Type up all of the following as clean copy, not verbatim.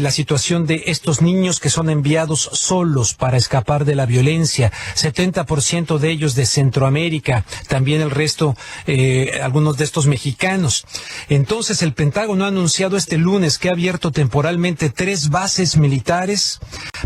la situación de estos niños que son enviados solos para escapar de la violencia, 70% de ellos de Centroamérica, también el resto, algunos de estos mexicanos. Entonces el Pentágono ha anunciado este lunes que ha abierto temporalmente 3 bases militares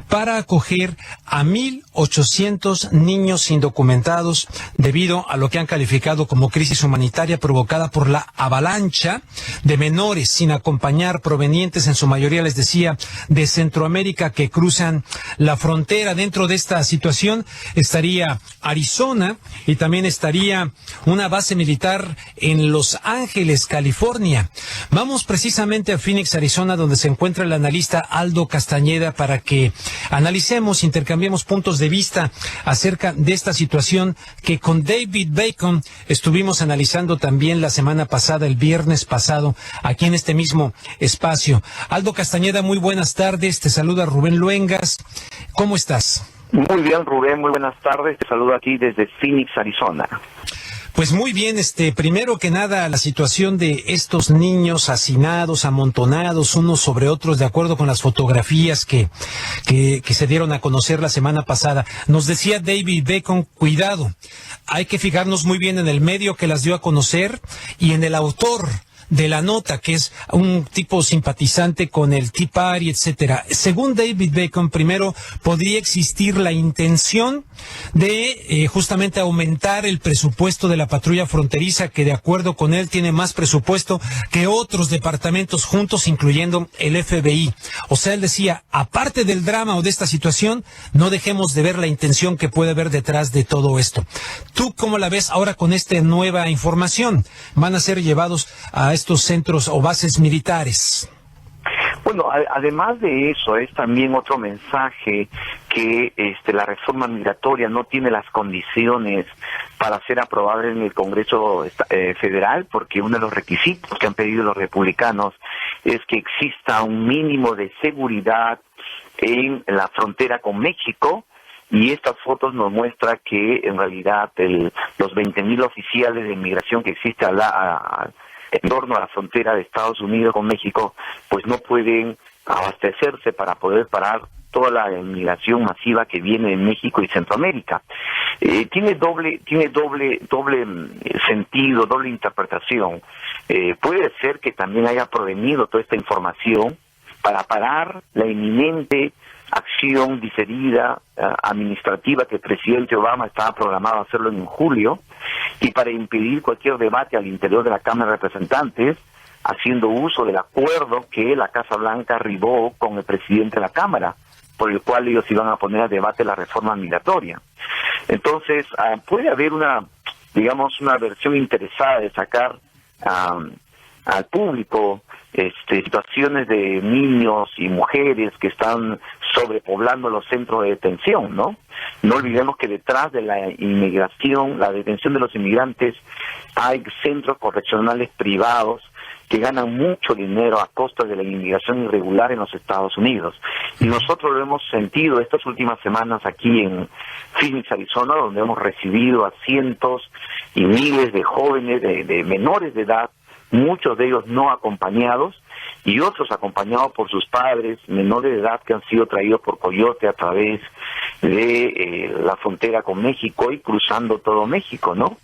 para acoger a 1,800 niños indocumentados debido a lo que han calificado como crisis humanitaria provocada por la avalancha de menores sin acompañar provenientes en su mayoría, les decía, de Centroamérica que cruzan la frontera. Dentro de esta situación estaría Arizona y también estaría una base militar en Los Ángeles, California. Vamos precisamente a Phoenix, Arizona, donde se encuentra el analista Aldo Castañeda para que analicemos, intercambiemos puntos de vista acerca de esta situación que con David Bacon estuvimos analizando también la semana pasada, el viernes pasado, aquí en este mismo espacio. Aldo Castañeda, muy buenas tardes, te saluda Rubén Luengas, ¿cómo estás? Muy bien, Rubén, muy buenas tardes, te saludo aquí desde Phoenix, Arizona. Pues muy bien, primero que nada, la situación de estos niños hacinados, amontonados, unos sobre otros, de acuerdo con las fotografías que se dieron a conocer la semana pasada. Nos decía David Bacon, cuidado, hay que fijarnos muy bien en el medio que las dio a conocer y en el autor de la nota, que es un tipo simpatizante con el Tea Party, etcétera. Según David Bacon, primero podría existir la intención de justamente aumentar el presupuesto de la patrulla fronteriza, que de acuerdo con él tiene más presupuesto que otros departamentos juntos, incluyendo el FBI. O sea, él decía, aparte del drama o de esta situación, no dejemos de ver la intención que puede haber detrás de todo esto. ¿Tú cómo la ves ahora con esta nueva información? ¿Van a ser llevados a estos centros o bases militares? Bueno, además de eso, es también otro mensaje que la reforma migratoria no tiene las condiciones para ser aprobada en el Congreso Federal, porque uno de los requisitos que han pedido los republicanos es que exista un mínimo de seguridad en la frontera con México. Y estas fotos nos muestran que en realidad los 20,000 oficiales de inmigración que existe en torno a la frontera de Estados Unidos con México, pues no pueden abastecerse para poder parar toda la inmigración masiva que viene de México y Centroamérica. Tiene doble sentido, doble interpretación. Puede ser que también haya provenido toda esta información para parar la inminente acción diferida administrativa que el presidente Obama estaba programado a hacerlo en julio, y para impedir cualquier debate al interior de la Cámara de Representantes, haciendo uso del acuerdo que la Casa Blanca arribó con el presidente de la Cámara, por el cual ellos iban a poner a debate la reforma migratoria. Entonces, puede haber una versión interesada de sacar al público situaciones de niños y mujeres que están sobrepoblando los centros de detención, ¿no? No olvidemos que detrás de la inmigración, la detención de los inmigrantes, hay centros correccionales privados que ganan mucho dinero a costa de la inmigración irregular en los Estados Unidos. Y nosotros lo hemos sentido estas últimas semanas aquí en Phoenix, Arizona, donde hemos recibido a cientos y miles de jóvenes, de menores de edad, muchos de ellos no acompañados y otros acompañados por sus padres, menores de edad que han sido traídos por coyote a través de la frontera con México y cruzando todo México, ¿no?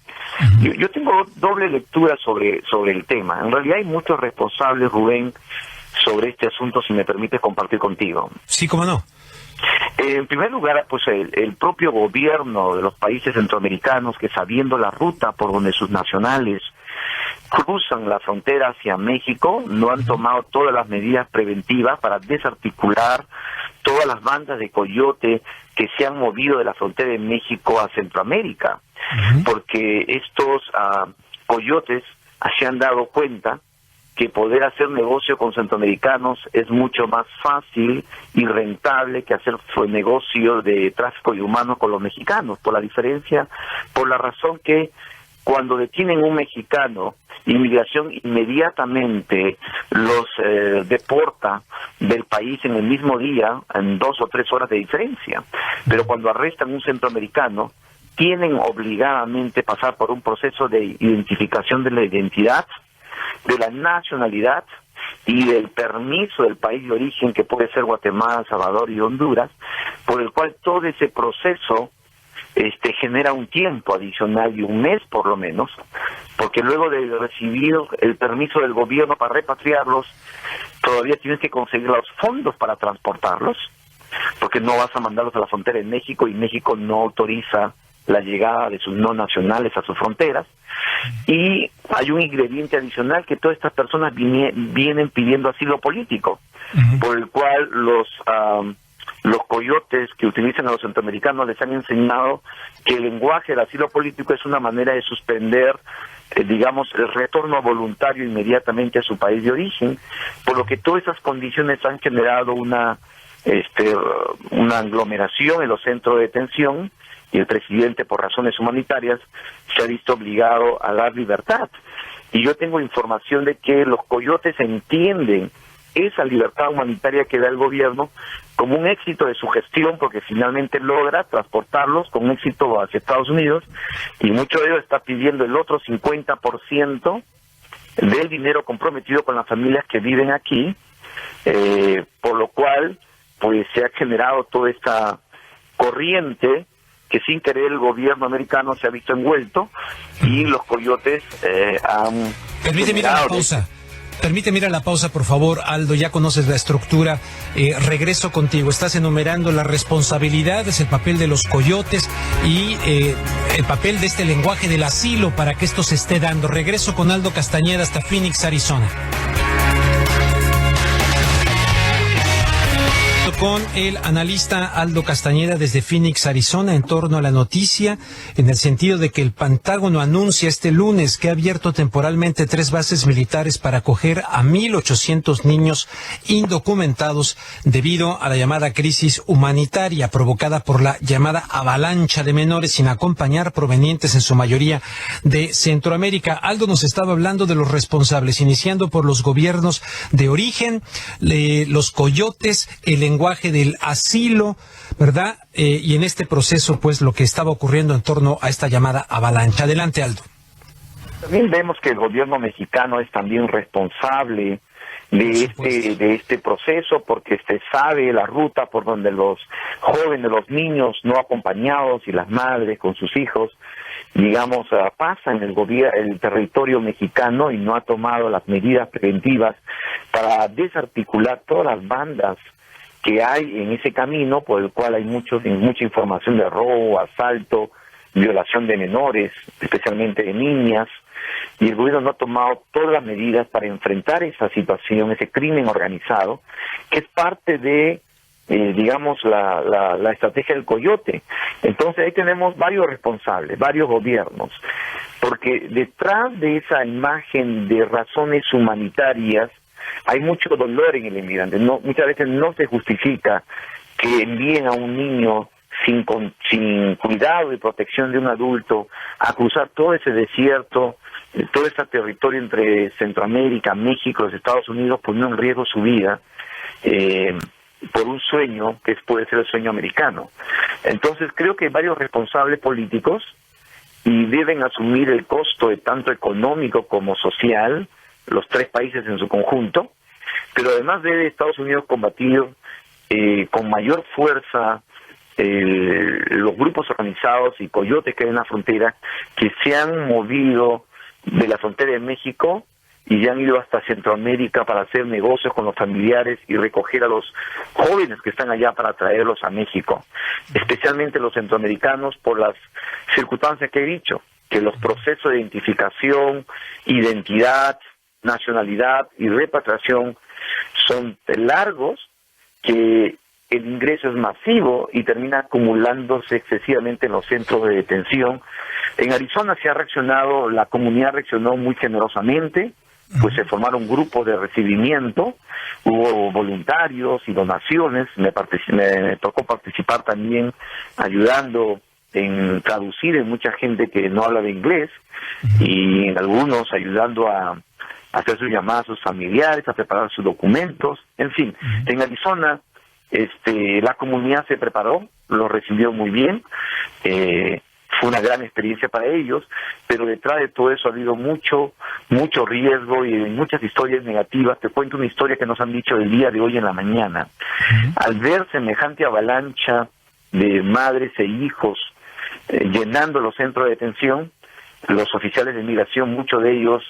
Yo tengo doble lectura sobre el tema. En realidad hay muchos responsables, Rubén, sobre este asunto, si me permites compartir contigo. Sí, cómo no. En primer lugar, pues el propio gobierno de los países centroamericanos, que sabiendo la ruta por donde sus nacionales cruzan la frontera hacia México, no han tomado todas las medidas preventivas para desarticular todas las bandas de coyote que se han movido de la frontera de México a Centroamérica, porque estos coyotes se han dado cuenta que poder hacer negocio con centroamericanos es mucho más fácil y rentable que hacer negocio de tráfico de humanos con los mexicanos, por la razón que cuando detienen un mexicano, inmigración inmediatamente los deporta del país en el mismo día, en 2 o 3 horas de diferencia. Pero cuando arrestan un centroamericano, tienen obligadamente pasar por un proceso de identificación de la identidad, de la nacionalidad y del permiso del país de origen, que puede ser Guatemala, Salvador y Honduras, por el cual todo ese proceso genera un tiempo adicional de un mes por lo menos, porque luego de recibir el permiso del gobierno para repatriarlos, todavía tienes que conseguir los fondos para transportarlos, porque no vas a mandarlos a la frontera de México y México no autoriza la llegada de sus no nacionales a sus fronteras. Y hay un ingrediente adicional, que todas estas personas vienen pidiendo asilo político, por el cual los coyotes que utilizan a los centroamericanos les han enseñado que el lenguaje del asilo político es una manera de suspender, digamos, el retorno voluntario inmediatamente a su país de origen, por lo que todas esas condiciones han generado una aglomeración en los centros de detención, y el presidente, por razones humanitarias, se ha visto obligado a dar libertad. Y yo tengo información de que los coyotes entienden esa libertad humanitaria que da el gobierno como un éxito de su gestión, porque finalmente logra transportarlos con éxito hacia Estados Unidos, y mucho de ellos está pidiendo el otro 50% del dinero comprometido con las familias que viven aquí, por lo cual pues se ha generado toda esta corriente que sin querer el gobierno americano se ha visto envuelto, y los coyotes han... Permíteme ir a la pausa. Permíteme ir a la pausa, por favor, Aldo, ya conoces la estructura. Regreso contigo. Estás enumerando las responsabilidades, el papel de los coyotes y el papel de este lenguaje del asilo para que esto se esté dando. Regreso con Aldo Castañeda hasta Phoenix, Arizona. Con el analista Aldo Castañeda desde Phoenix, Arizona, en torno a la noticia, en el sentido de que el Pentágono anuncia este lunes que ha abierto temporalmente 3 bases militares para acoger a 1,800 niños indocumentados debido a la llamada crisis humanitaria provocada por la llamada avalancha de menores sin acompañar provenientes en su mayoría de Centroamérica. Aldo nos estaba hablando de los responsables, iniciando por los gobiernos de origen, los coyotes, el lenguaje del asilo, ¿verdad? Y en este proceso, pues, lo que estaba ocurriendo en torno a esta llamada avalancha. Adelante, Aldo. También vemos que el gobierno mexicano es también responsable de este proceso, porque sabe la ruta por donde los jóvenes, los niños no acompañados y las madres con sus hijos, digamos, pasan el territorio mexicano, y no ha tomado las medidas preventivas para desarticular todas las bandas que hay en ese camino, por el cual hay mucha información de robo, asalto, violación de menores, especialmente de niñas, y el gobierno no ha tomado todas las medidas para enfrentar esa situación, ese crimen organizado, que es parte de, digamos, la estrategia del coyote. Entonces ahí tenemos varios responsables, varios gobiernos, porque detrás de esa imagen de razones humanitarias hay mucho dolor en el inmigrante. Muchas veces no se justifica que envíen a un niño sin cuidado y protección de un adulto a cruzar todo ese desierto, todo ese territorio entre Centroamérica, México, los Estados Unidos, poniendo en riesgo su vida por un sueño que puede ser el sueño americano. Entonces creo que hay varios responsables políticos y deben asumir el costo de tanto económico como social, los 3 países en su conjunto, pero además debe Estados Unidos combatir con mayor fuerza los grupos organizados y coyotes que hay en la frontera, que se han movido de la frontera de México y ya han ido hasta Centroamérica para hacer negocios con los familiares y recoger a los jóvenes que están allá para traerlos a México, especialmente los centroamericanos, por las circunstancias que he dicho, que los procesos de identificación, identidad, nacionalidad y repatriación son largos, que el ingreso es masivo y termina acumulándose excesivamente en los centros de detención. En Arizona se ha reaccionado, la comunidad reaccionó muy generosamente, pues se formaron grupos de recibimiento, hubo voluntarios y donaciones, me tocó participar también ayudando en traducir en mucha gente que no habla de inglés, y en algunos ayudando a hacer sus llamadas a sus familiares, a preparar sus documentos, en fin. En Arizona la comunidad se preparó, lo recibió muy bien, fue una gran experiencia para ellos, pero detrás de todo eso ha habido mucho riesgo y muchas historias negativas. Te cuento una historia que nos han dicho el día de hoy en la mañana. Al ver semejante avalancha de madres e hijos llenando los centros de detención, los oficiales de migración, muchos de ellos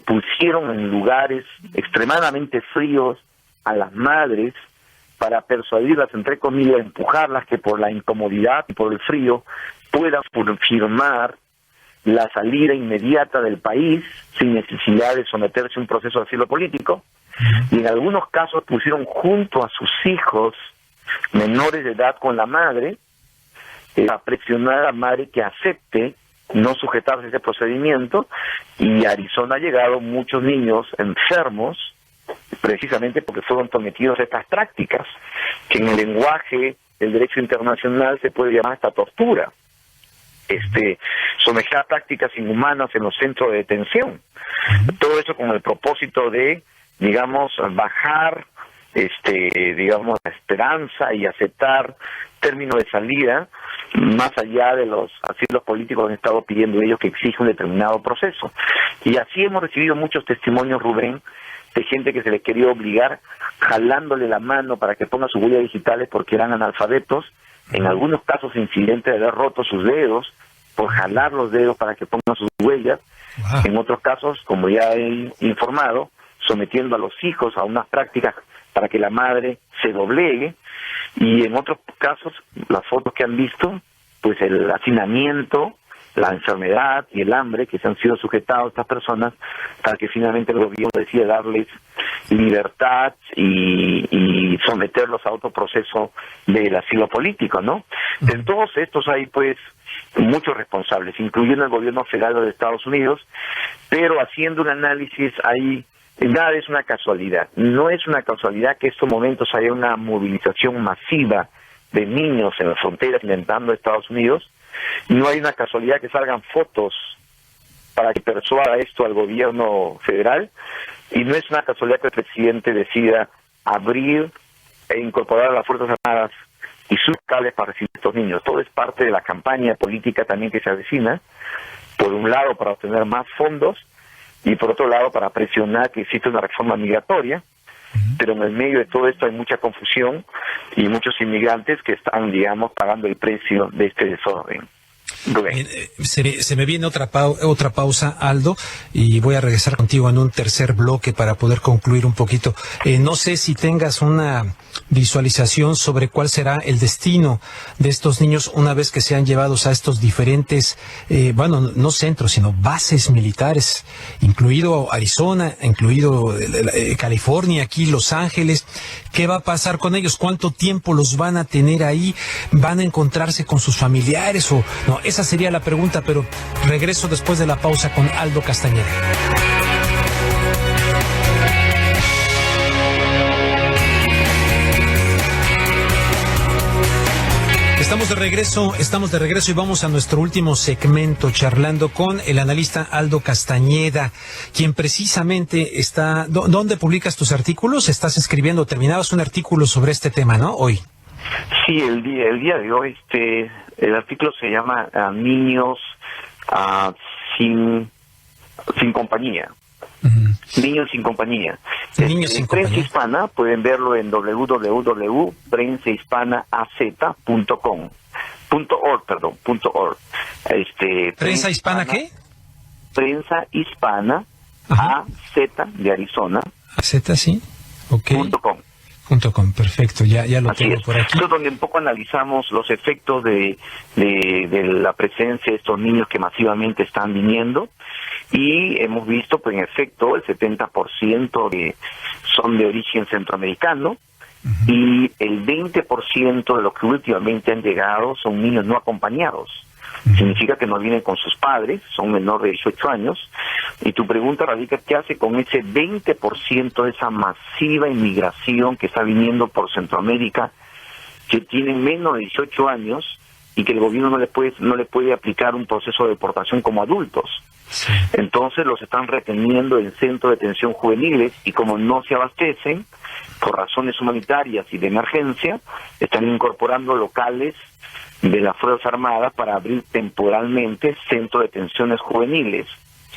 pusieron en lugares extremadamente fríos a las madres para persuadirlas, entre comillas, empujarlas que por la incomodidad y por el frío puedan firmar la salida inmediata del país sin necesidad de someterse a un proceso de asilo político. Y en algunos casos pusieron junto a sus hijos menores de edad con la madre a presionar a la madre que acepte no sujetarse a ese procedimiento, y a Arizona ha llegado muchos niños enfermos precisamente porque fueron sometidos a estas prácticas, que en el lenguaje del derecho internacional se puede llamar hasta tortura. Someter a prácticas inhumanas en los centros de detención. Todo eso con el propósito de, digamos, bajar, digamos, la esperanza y aceptar términos de salida más allá de los asilos políticos que han estado pidiendo ellos, que exigen un determinado proceso. Y así hemos recibido muchos testimonios, Rubén, de gente que se les quería obligar jalándole la mano para que ponga sus huellas digitales porque eran analfabetos, en algunos casos incidentes de haber roto sus dedos por jalar los dedos para que pongan sus huellas. En otros casos, como ya he informado, sometiendo a los hijos a unas prácticas para que la madre se doblegue, y en otros casos, las fotos que han visto, pues el hacinamiento, la enfermedad y el hambre que se han sido sujetados a estas personas para que finalmente el gobierno decida darles libertad y someterlos a otro proceso del asilo político, ¿no? En todos estos hay pues muchos responsables, incluyendo el gobierno federal de Estados Unidos, pero haciendo un análisis ahí, nada es una casualidad. No es una casualidad que en estos momentos haya una movilización masiva de niños en las fronteras intentando Estados Unidos. No hay una casualidad que salgan fotos para que persuada esto al gobierno federal, y no es una casualidad que el presidente decida abrir e incorporar a las Fuerzas Armadas y sus cables para recibir a estos niños. Todo es parte de la campaña política también que se avecina, por un lado para obtener más fondos y por otro lado para presionar que existe una reforma migratoria, pero en el medio de todo esto hay mucha confusión y muchos inmigrantes que están, digamos, pagando el precio de este desorden. Se me viene otra pausa, Aldo, y voy a regresar contigo en un tercer bloque para poder concluir un poquito. No sé si tengas una visualización sobre cuál será el destino de estos niños una vez que sean llevados a estos diferentes, no centros, sino bases militares, incluido Arizona, incluido California, aquí Los Ángeles. ¿Qué va a pasar con ellos? ¿Cuánto tiempo los van a tener ahí? ¿Van a encontrarse con sus familiares o no? Esa sería la pregunta, pero regreso después de la pausa con Aldo Castañeda. Estamos de regreso y vamos a nuestro último segmento charlando con el analista Aldo Castañeda, quien precisamente está... ¿Dónde publicas tus artículos? Estás escribiendo, terminabas un artículo sobre este tema, ¿no? Hoy. Sí, el día de hoy, el artículo se llama Niños sin compañía. Niños sin compañía. Niños sin compañía. Prensa Hispana, pueden verlo en www.prensahispanaaz.com. .org. ¿Prensa Hispana qué? Prensa Hispana, AZ de Arizona. AZ, sí. Ok. .com. .com, perfecto, ya lo Así tengo es. por aquí. Esto es donde un poco analizamos los efectos de la presencia de estos niños que masivamente están viniendo, y hemos visto, pues en efecto, el 70% son de origen centroamericano, y el 20% de los que últimamente han llegado son niños no acompañados. Significa que no vienen con sus padres, son menores de 18 años, y tu pregunta radica qué hace con ese 20% de esa masiva inmigración que está viniendo por Centroamérica, que tienen menos de 18 años y que el gobierno no le puede aplicar un proceso de deportación como adultos. Sí. Entonces los están reteniendo en centros de detención juveniles y como no se abastecen, por razones humanitarias y de emergencia, están incorporando locales de las Fuerzas Armadas para abrir temporalmente centros de detenciones juveniles,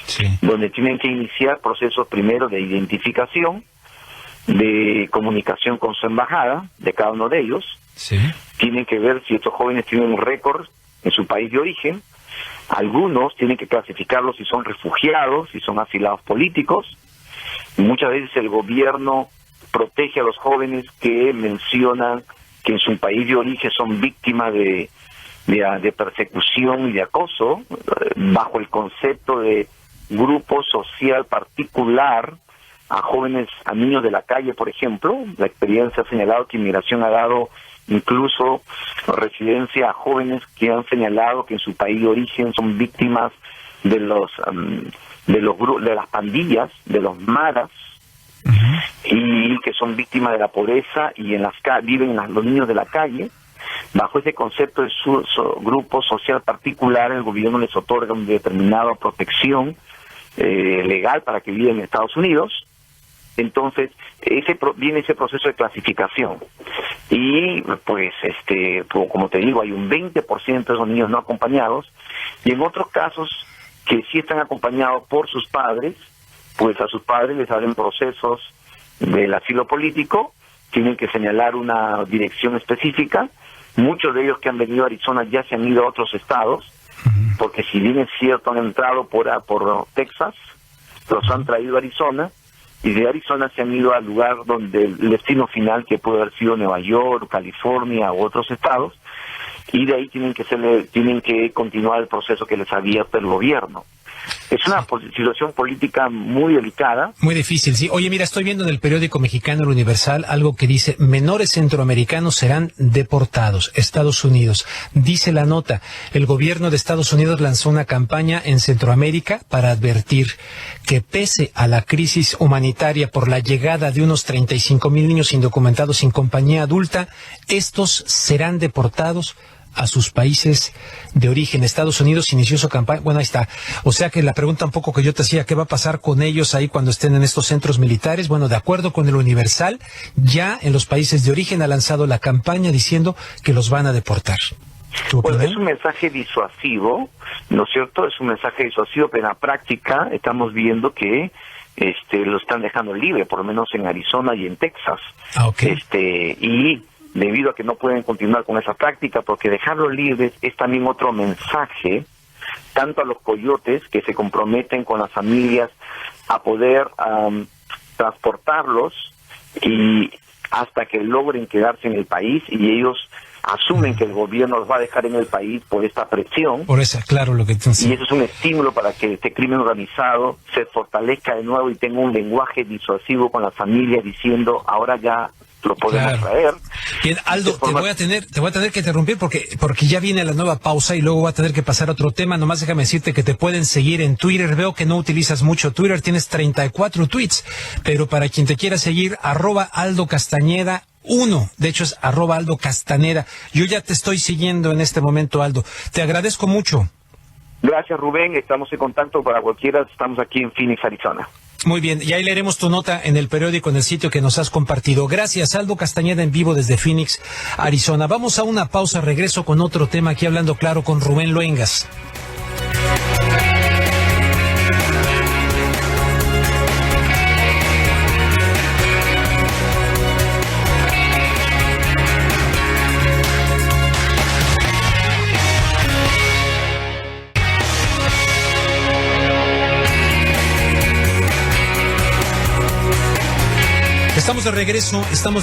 Sí. donde tienen que iniciar procesos primero de identificación, de comunicación con su embajada, de cada uno de ellos. Sí. Tienen que ver si estos jóvenes tienen un récord en su país de origen. Algunos tienen que clasificarlos si son refugiados, si son asilados políticos. Y muchas veces el gobierno protege a los jóvenes que mencionan que en su país de origen son víctimas de persecución y de acoso, bajo el concepto de grupo social particular, a jóvenes, a niños de la calle, por ejemplo. La experiencia ha señalado que Inmigración ha dado incluso residencia a jóvenes que han señalado que en su país de origen son víctimas de las pandillas, de los maras, y que son víctimas de la pobreza y viven los niños de la calle. Bajo ese concepto de su grupo social particular, el gobierno les otorga una determinada protección legal para que vivan en Estados Unidos. Entonces viene ese proceso de clasificación y pues como te digo, hay un 20% de esos niños no acompañados, y en otros casos que sí están acompañados por sus padres, pues a sus padres les abren procesos del asilo político, tienen que señalar una dirección específica. Muchos de ellos que han venido a Arizona ya se han ido a otros estados, porque si bien es cierto han entrado por Texas, los han traído a Arizona, y de Arizona se han ido al lugar donde el destino final, que puede haber sido Nueva York, California u otros estados, y de ahí tienen que continuar el proceso que les había el gobierno. Es una situación política muy delicada. Muy difícil, sí. Oye, mira, estoy viendo en el periódico mexicano El Universal algo que dice: menores centroamericanos serán deportados. Estados Unidos. Dice la nota: el gobierno de Estados Unidos lanzó una campaña en Centroamérica para advertir que pese a la crisis humanitaria por la llegada de unos 35,000 niños indocumentados sin compañía adulta, estos serán deportados a sus países de origen. Estados Unidos inició su campaña. Bueno, ahí está. O sea que la pregunta un poco que yo te hacía, ¿qué va a pasar con ellos ahí cuando estén en estos centros militares? Bueno, de acuerdo con el Universal, ya en los países de origen ha lanzado la campaña diciendo que los van a deportar. Bueno, es un mensaje disuasivo, ¿no es cierto? Es un mensaje disuasivo, pero en la práctica estamos viendo que lo están dejando libre, por lo menos en Arizona y en Texas. Ah, okay. Y debido a que no pueden continuar con esa práctica, porque dejarlos libres es también otro mensaje, tanto a los coyotes que se comprometen con las familias a poder transportarlos y hasta que logren quedarse en el país, y ellos asumen que el gobierno los va a dejar en el país por esta presión. Por esa, claro, lo que tú dices. Y eso es un estímulo para que este crimen organizado se fortalezca de nuevo y tenga un lenguaje disuasivo con las familias, diciendo: ahora ya lo podemos traer. Bien, Aldo, te voy a tener que interrumpir porque ya viene la nueva pausa y luego voy a tener que pasar a otro tema. Nomás déjame decirte que te pueden seguir en Twitter. Veo que no utilizas mucho Twitter, tienes 34 tweets, pero para quien te quiera seguir, @AldoCastañeda1, de hecho es @AldoCastaneda. Yo ya te estoy siguiendo en este momento, Aldo. Te agradezco mucho. Gracias, Rubén, estamos en contacto para cualquiera, estamos aquí en Phoenix, Arizona. Muy bien, y ahí leeremos tu nota en el periódico, en el sitio que nos has compartido. Gracias, Aldo Castañeda, en vivo desde Phoenix, Arizona. Vamos a una pausa, regreso con otro tema aquí, Hablando Claro, con Rubén Luengas. Estamos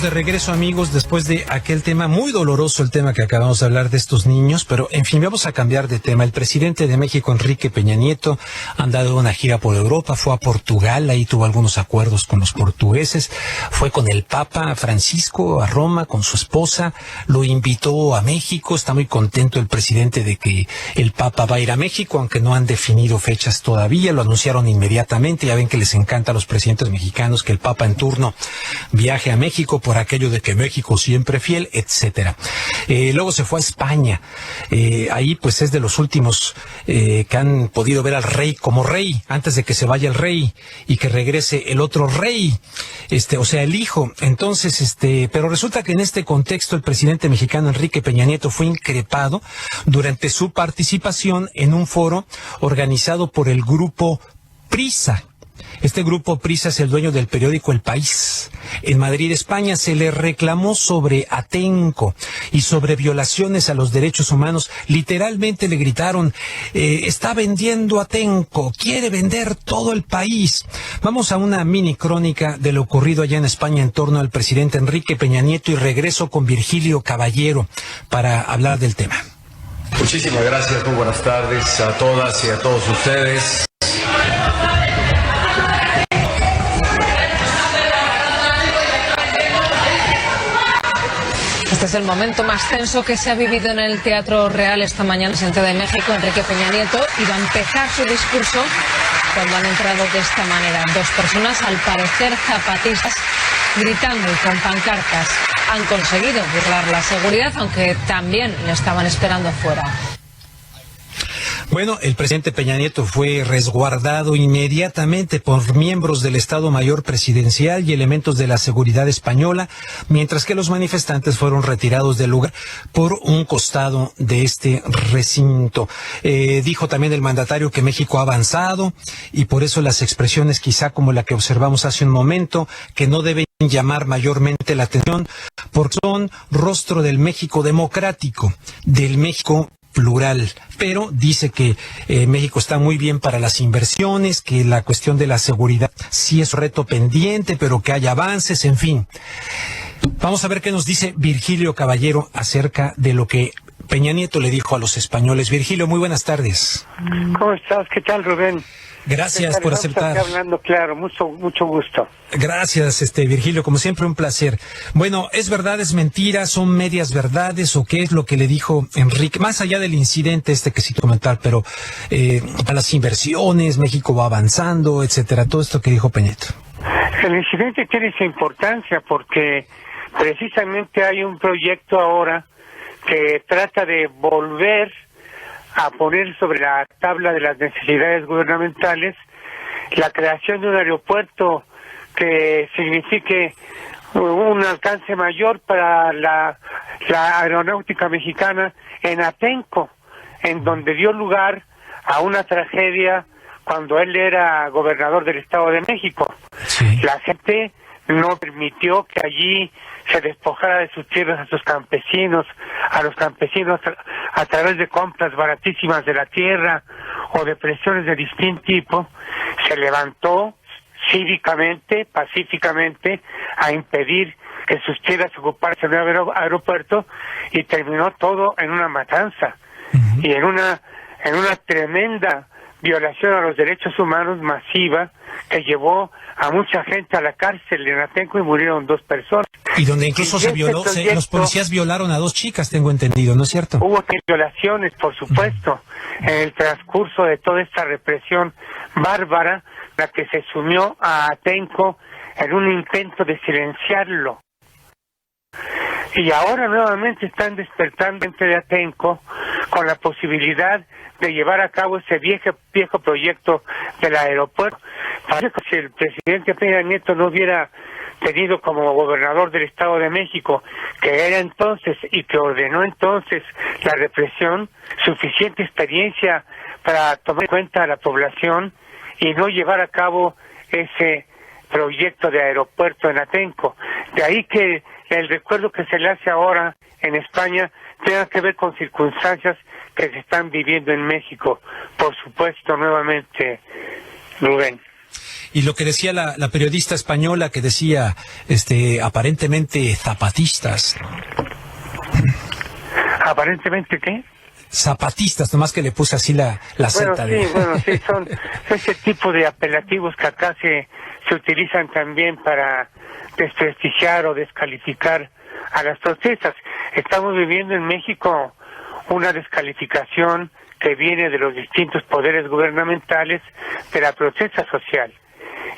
de regreso, amigos, después de aquel tema muy doloroso, el tema que acabamos de hablar de estos niños, pero en fin, vamos a cambiar de tema. El presidente de México, Enrique Peña Nieto, ha dado una gira por Europa, fue a Portugal, ahí tuvo algunos acuerdos con los portugueses, fue con el Papa Francisco a Roma, con su esposa, lo invitó a México, está muy contento el presidente de que el Papa va a ir a México, aunque no han definido fechas todavía, lo anunciaron inmediatamente, ya ven que les encanta a los presidentes mexicanos que el Papa en turno viaje a México por aquello de que México siempre fiel, etcétera. Luego se fue a España. Ahí pues es de los últimos que han podido ver al rey como rey, antes de que se vaya el rey y que regrese el otro rey, o sea, el hijo. Entonces, pero resulta que en este contexto el presidente mexicano Enrique Peña Nieto fue increpado durante su participación en un foro organizado por el grupo Prisa. Este grupo Prisa es el dueño del periódico El País. En Madrid, España, se le reclamó sobre Atenco y sobre violaciones a los derechos humanos. Literalmente le gritaron, está vendiendo Atenco, quiere vender todo el país. Vamos a una mini crónica de lo ocurrido allá en España en torno al presidente Enrique Peña Nieto y regreso con Virgilio Caballero para hablar del tema. Muchísimas gracias, muy buenas tardes a todas y a todos ustedes. Este es el momento más tenso que se ha vivido en el Teatro Real esta mañana. El presidente de México, Enrique Peña Nieto, iba a empezar su discurso cuando han entrado de esta manera dos personas, al parecer zapatistas, gritando y con pancartas. Han conseguido burlar la seguridad, aunque también le estaban esperando fuera. Bueno, el presidente Peña Nieto fue resguardado inmediatamente por miembros del Estado Mayor Presidencial y elementos de la seguridad española, mientras que los manifestantes fueron retirados del lugar por un costado de este recinto. Dijo también el mandatario que México ha avanzado y por eso las expresiones quizá como la que observamos hace un momento, que no deben llamar mayormente la atención, porque son rostro del México democrático, del México plural, pero dice que México está muy bien para las inversiones, que la cuestión de la seguridad sí es reto pendiente, pero que hay avances, en fin. Vamos a ver qué nos dice Virgilio Caballero acerca de lo que Peña Nieto le dijo a los españoles. Virgilio, muy buenas tardes. ¿Cómo estás? ¿Qué tal, Rubén? Gracias por aceptar. Hablando claro, mucho gusto. Gracias, Virgilio, como siempre un placer. Bueno, ¿es verdad, es mentira, son medias verdades o qué es lo que le dijo Enrique? Más allá del incidente que sí comentar, pero a las inversiones, México va avanzando, etcétera, todo esto que dijo Peña Nieto. El incidente tiene esa importancia porque precisamente hay un proyecto ahora que trata de volver a poner sobre la tabla de las necesidades gubernamentales la creación de un aeropuerto que signifique un alcance mayor para la aeronáutica mexicana en Atenco, en donde dio lugar a una tragedia cuando él era gobernador del Estado de México. Sí. La gente no permitió que allí se despojara de sus tierras a los campesinos a través de compras baratísimas de la tierra o de presiones de distinto tipo. Se levantó cívicamente, pacíficamente, a impedir que sus tierras ocuparan el nuevo aeropuerto y terminó todo en una matanza y en una tremenda violación a los derechos humanos masiva que llevó a mucha gente a la cárcel en Atenco y murieron 2 personas. Y donde incluso los policías violaron a 2 chicas, tengo entendido, ¿no es cierto? Hubo violaciones, por supuesto, en el transcurso de toda esta represión bárbara, la que se sumió a Atenco en un intento de silenciarlo. Y ahora nuevamente están despertando gente de Atenco con la posibilidad de llevar a cabo ese viejo proyecto del aeropuerto. Parece que si el presidente Peña Nieto no hubiera tenido como gobernador del Estado de México, que era entonces y que ordenó entonces la represión, suficiente experiencia para tomar en cuenta a la población y no llevar a cabo ese proyecto de aeropuerto en Atenco. De ahí que el recuerdo que se le hace ahora en España tenga que ver con circunstancias que se están viviendo en México, por supuesto, nuevamente, Rubén. Y lo que decía la periodista española, que decía, aparentemente zapatistas. ¿Aparentemente qué? Zapatistas, nomás que le puse así la Z. Sí, son ese tipo de apelativos que acá se utilizan también para desprestigiar o descalificar a las protestas. Estamos viviendo en México una descalificación que viene de los distintos poderes gubernamentales de la protesta social.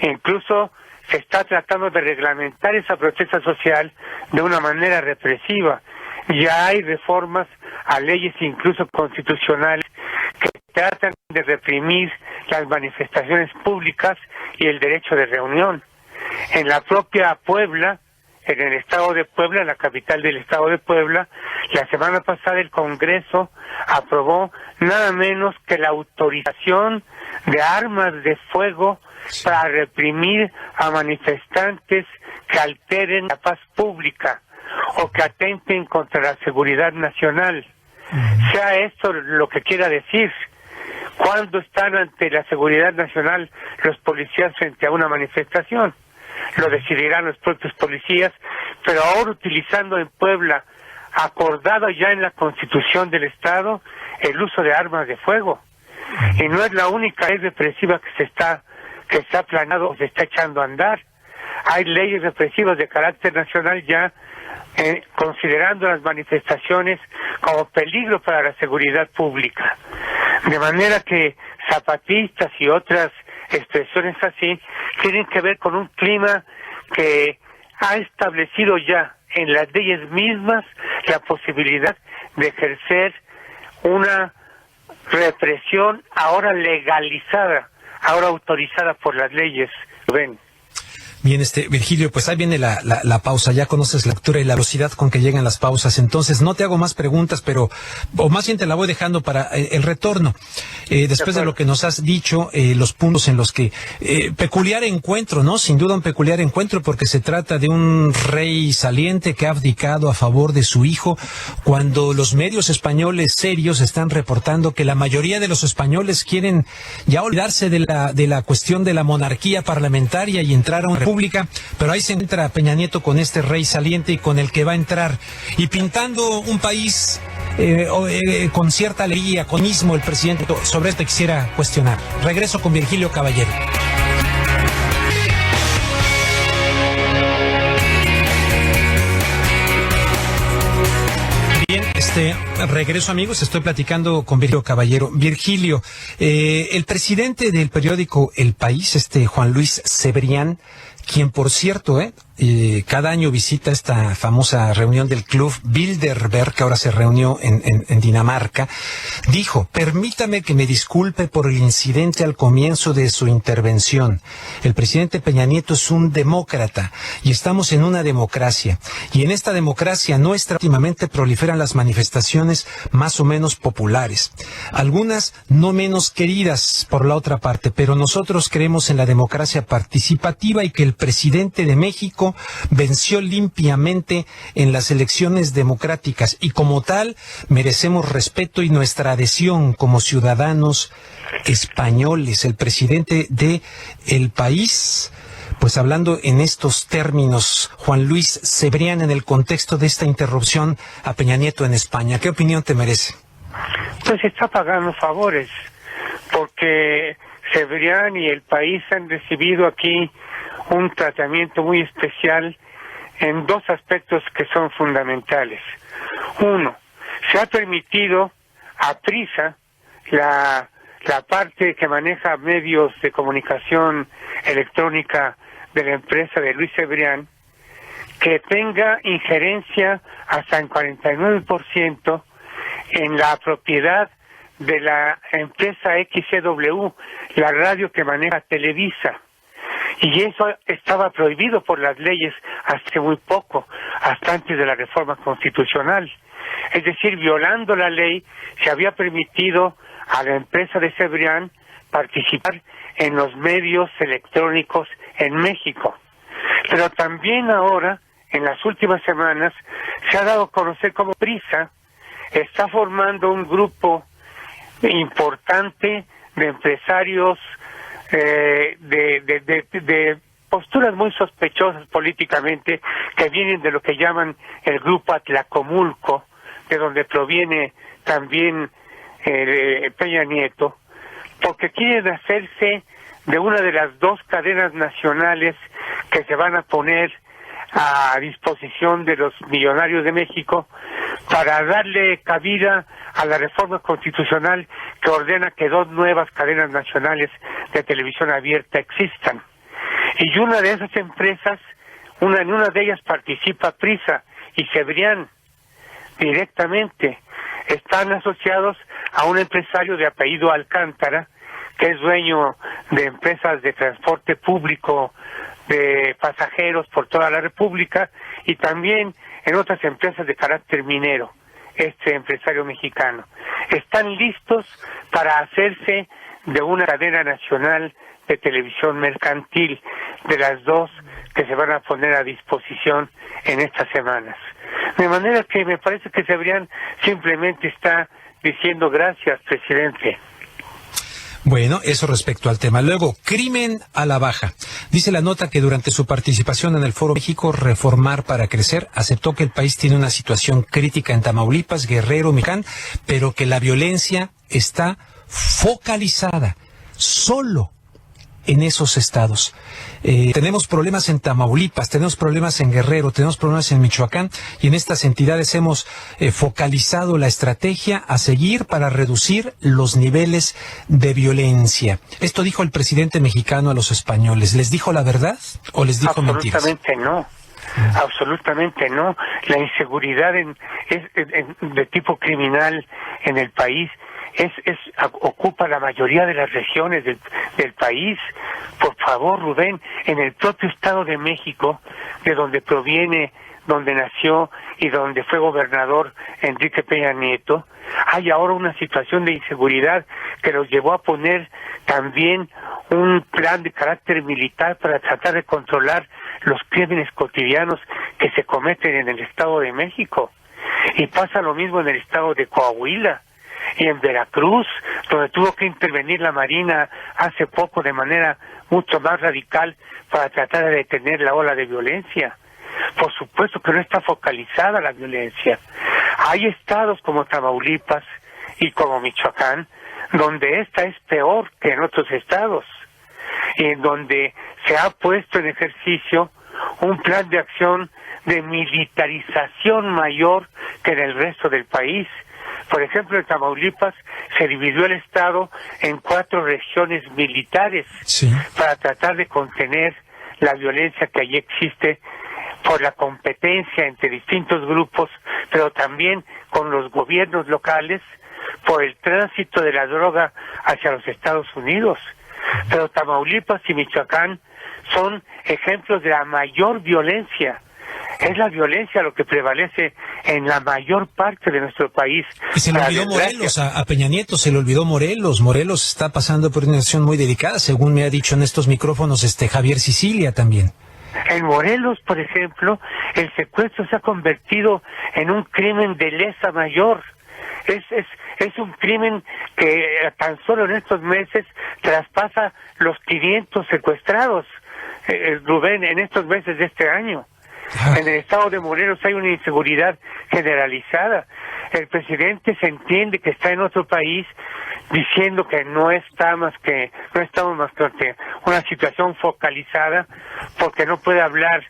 Incluso se está tratando de reglamentar esa protesta social de una manera represiva. Ya hay reformas a leyes incluso constitucionales que tratan de reprimir las manifestaciones públicas y el derecho de reunión. En la propia Puebla, en el estado de Puebla, la capital del estado de Puebla, la semana pasada el Congreso aprobó nada menos que la autorización de armas de fuego para reprimir a manifestantes que alteren la paz pública o que atenten contra la seguridad nacional. Sea esto lo que quiera decir, ¿cuándo están ante la seguridad nacional los policías frente a una manifestación? Lo decidirán los propios policías, pero ahora utilizando en Puebla, acordado ya en la Constitución del Estado, el uso de armas de fuego. Y no es la única ley represiva que está planeado o se está echando a andar. Hay leyes represivas de carácter nacional ya considerando las manifestaciones como peligro para la seguridad pública. De manera que zapatistas y otras expresiones así tienen que ver con un clima que ha establecido ya en las leyes mismas la posibilidad de ejercer una represión ahora legalizada, ahora autorizada por las leyes. ¿Ven? Bien, Virgilio, pues ahí viene la pausa. Ya conoces la lectura y la velocidad con que llegan las pausas. Entonces, no te hago más preguntas, o más bien te la voy dejando para el retorno. Después de lo que nos has dicho, los puntos en los que, peculiar encuentro, ¿no? Sin duda un peculiar encuentro, porque se trata de un rey saliente que ha abdicado a favor de su hijo, cuando los medios españoles serios están reportando que la mayoría de los españoles quieren ya olvidarse de la cuestión de la monarquía parlamentaria y entrar a una república, pero ahí se encuentra Peña Nieto con este rey saliente y con el que va a entrar, y pintando un país con cierta alegría, con mismo el presidente. Sobre esto quisiera cuestionar. Regreso con Virgilio Caballero. Bien, regreso, amigos, estoy platicando con Virgilio Caballero. Virgilio, el presidente del periódico El País, Juan Luis Cebrián, quien, por cierto, cada año visita esta famosa reunión del Club Bilderberg, que ahora se reunió en Dinamarca, dijo: permítame que me disculpe por el incidente al comienzo de su intervención. El presidente Peña Nieto es un demócrata y estamos en una democracia. Y en esta democracia nuestra últimamente proliferan las manifestaciones más o menos populares. Algunas no menos queridas por la otra parte, pero nosotros creemos en la democracia participativa y que el presidente de México venció limpiamente en las elecciones democráticas y como tal merecemos respeto y nuestra adhesión como ciudadanos españoles. El presidente de El País, pues hablando en estos términos, Juan Luis Cebrián, en el contexto de esta interrupción a Peña Nieto en España. ¿Qué opinión te merece? Pues está pagando favores, porque Cebrián y El País han recibido aquí un tratamiento muy especial en dos aspectos que son fundamentales. Uno, se ha permitido a Prisa, la parte que maneja medios de comunicación electrónica de la empresa de Luis Cebrián, que tenga injerencia hasta en 49% en la propiedad de la empresa XCW, la radio que maneja Televisa. Y eso estaba prohibido por las leyes hasta muy poco, hasta antes de la reforma constitucional. Es decir, violando la ley, se había permitido a la empresa de Cebrián participar en los medios electrónicos en México. Pero también ahora, en las últimas semanas, se ha dado a conocer cómo Prisa está formando un grupo importante de empresarios de posturas muy sospechosas políticamente, que vienen de lo que llaman el grupo Atlacomulco, de donde proviene también Peña Nieto, porque quieren hacerse de una de las dos cadenas nacionales que se van a poner a disposición de los millonarios de México para darle cabida a la reforma constitucional que ordena que dos nuevas cadenas nacionales de televisión abierta existan. Y una de esas empresas, en una de ellas participa Prisa y Cebrián directamente. Están asociados a un empresario de apellido Alcántara, que es dueño de empresas de transporte público de pasajeros por toda la República y también en otras empresas de carácter minero, este empresario mexicano. Están listos para hacerse de una cadena nacional de televisión mercantil, de las dos que se van a poner a disposición en estas semanas. De manera que me parece que Cebrián simplemente está diciendo gracias, presidente. Bueno, eso respecto al tema. Luego, crimen a la baja. Dice la nota que durante su participación en el Foro México Reformar para Crecer, aceptó que el país tiene una situación crítica en Tamaulipas, Guerrero, Michoacán, pero que la violencia está focalizada solo en esos estados. Tenemos problemas en Tamaulipas, tenemos problemas en Guerrero, tenemos problemas en Michoacán, y en estas entidades hemos focalizado la estrategia a seguir para reducir los niveles de violencia. Esto dijo el presidente mexicano a los españoles. ¿Les dijo la verdad o les dijo mentiras? Absolutamente no. La inseguridad de tipo criminal en el país ocupa la mayoría de las regiones del país. Por favor, Rubén, en el propio Estado de México, de donde proviene, donde nació y donde fue gobernador Enrique Peña Nieto, hay ahora una situación de inseguridad que los llevó a poner también un plan de carácter militar para tratar de controlar los crímenes cotidianos que se cometen en el Estado de México. Y pasa lo mismo en el Estado de Coahuila y en Veracruz, donde tuvo que intervenir la Marina hace poco de manera mucho más radical para tratar de detener la ola de violencia. Por supuesto que no está focalizada la violencia. Hay estados como Tamaulipas y como Michoacán, donde esta es peor que en otros estados, y en donde se ha puesto en ejercicio un plan de acción de militarización mayor que en el resto del país. Por ejemplo, en Tamaulipas se dividió el estado en 4 regiones militares, sí, para tratar de contener la violencia que allí existe por la competencia entre distintos grupos, pero también con los gobiernos locales, por el tránsito de la droga hacia los Estados Unidos. Pero Tamaulipas y Michoacán son ejemplos de la mayor violencia. Es la violencia lo que prevalece en la mayor parte de nuestro país. Y se le olvidó Morelos, a Peña Nieto se le olvidó Morelos. Morelos está pasando por una situación muy delicada, según me ha dicho en estos micrófonos Javier Sicilia también. En Morelos, por ejemplo, el secuestro se ha convertido en un crimen de lesa mayor. Es un crimen que tan solo en estos meses traspasa los 500 secuestrados, Rubén, en estos meses de este año. En el estado de Morelos hay una inseguridad generalizada. El presidente se entiende que está en otro país diciendo que no estamos más que una situación focalizada, porque no puede hablar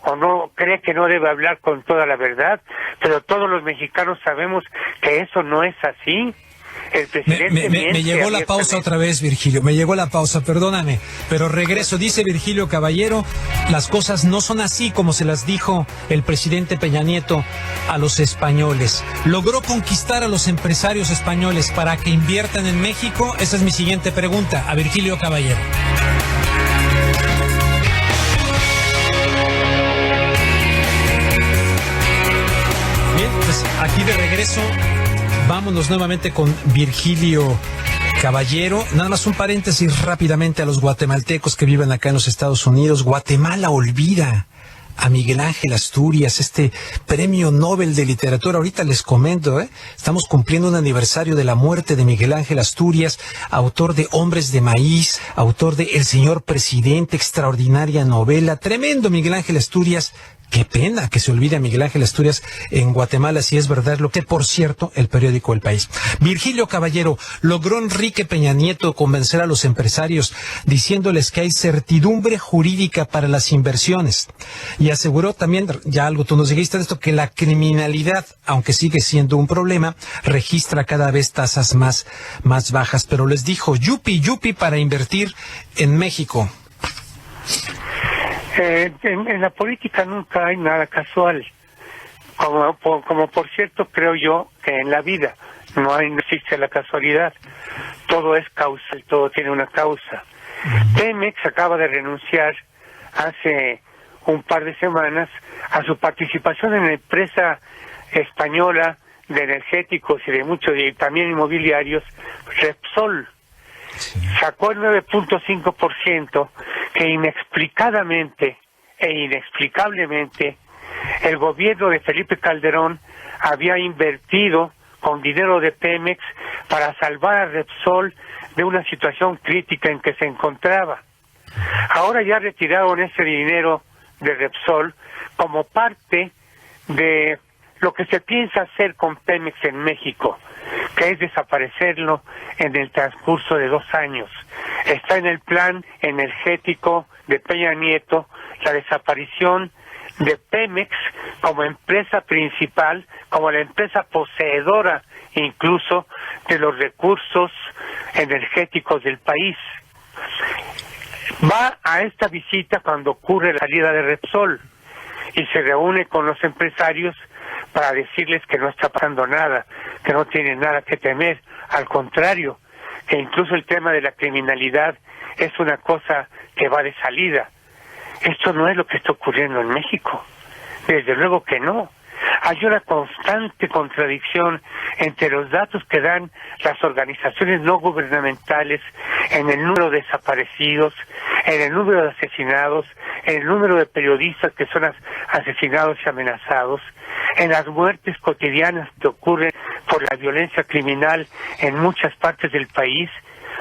o no cree que no debe hablar con toda la verdad, pero todos los mexicanos sabemos que eso no es así. El presidente me llegó la pausa otra vez, Virgilio, me llegó la pausa, perdóname, pero regreso. Dice Virgilio Caballero, las cosas no son así como se las dijo el presidente Peña Nieto a los españoles. ¿Logró conquistar a los empresarios españoles para que inviertan en México? Esa es mi siguiente pregunta a Virgilio Caballero. Bien, pues aquí de regreso. Vámonos nuevamente con Virgilio Caballero. Nada más un paréntesis rápidamente a los guatemaltecos que viven acá en los Estados Unidos. Guatemala olvida a Miguel Ángel Asturias, este premio Nobel de literatura. Ahorita les comento, estamos cumpliendo un aniversario de la muerte de Miguel Ángel Asturias, autor de Hombres de Maíz, autor de El Señor Presidente, extraordinaria novela. Tremendo Miguel Ángel Asturias. Qué pena que se olvide a Miguel Ángel Asturias en Guatemala, si es verdad lo que, por cierto, el periódico El País. Virgilio Caballero, ¿logró Enrique Peña Nieto convencer a los empresarios diciéndoles que hay certidumbre jurídica para las inversiones? Y aseguró también, ya algo tú nos dijiste de esto, que la criminalidad, aunque sigue siendo un problema, registra cada vez tasas más bajas. Pero les dijo, yupi para invertir en México. En la política nunca hay nada casual. Como por cierto creo yo que en la vida no existe la casualidad. Todo es causal, todo tiene una causa. Pemex acaba de renunciar hace un par de semanas a su participación en la empresa española de energéticos y de muchos y también inmobiliarios, Repsol. Sacó el 9.5% que inexplicadamente e inexplicablemente el gobierno de Felipe Calderón había invertido con dinero de Pemex para salvar a Repsol de una situación crítica en que se encontraba. Ahora ya retiraron ese dinero de Repsol como parte de lo que se piensa hacer con Pemex en México, que es desaparecerlo en el transcurso de 2 años. Está en el plan energético de Peña Nieto la desaparición de Pemex como empresa principal, como la empresa poseedora incluso de los recursos energéticos del país. Va a esta visita cuando ocurre la salida de Repsol y se reúne con los empresarios para decirles que no está pasando nada, que no tienen nada que temer, al contrario, que incluso el tema de la criminalidad es una cosa que va de salida. Esto no es lo que está ocurriendo en México, desde luego que no. Hay una constante contradicción entre los datos que dan las organizaciones no gubernamentales en el número de desaparecidos, en el número de asesinados, en el número de periodistas que son asesinados y amenazados, en las muertes cotidianas que ocurren por la violencia criminal en muchas partes del país,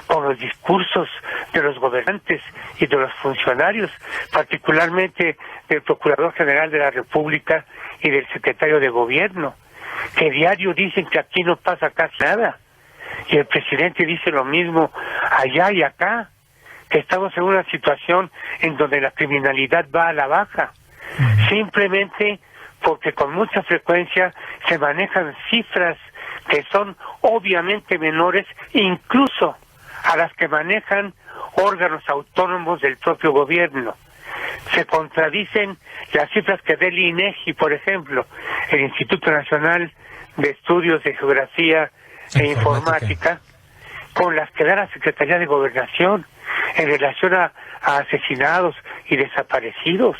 con los discursos de los gobernantes y de los funcionarios, particularmente del Procurador General de la República y del Secretario de Gobierno, que diario dicen que aquí no pasa casi nada, y el presidente dice lo mismo allá y acá, que estamos en una situación en donde la criminalidad va a la baja, simplemente porque con mucha frecuencia se manejan cifras que son obviamente menores, incluso a las que manejan órganos autónomos del propio gobierno. Se contradicen las cifras que da el INEGI, por ejemplo, el Instituto Nacional de Estudios de Geografía e Informática, con las que da la Secretaría de Gobernación en relación a asesinados y desaparecidos.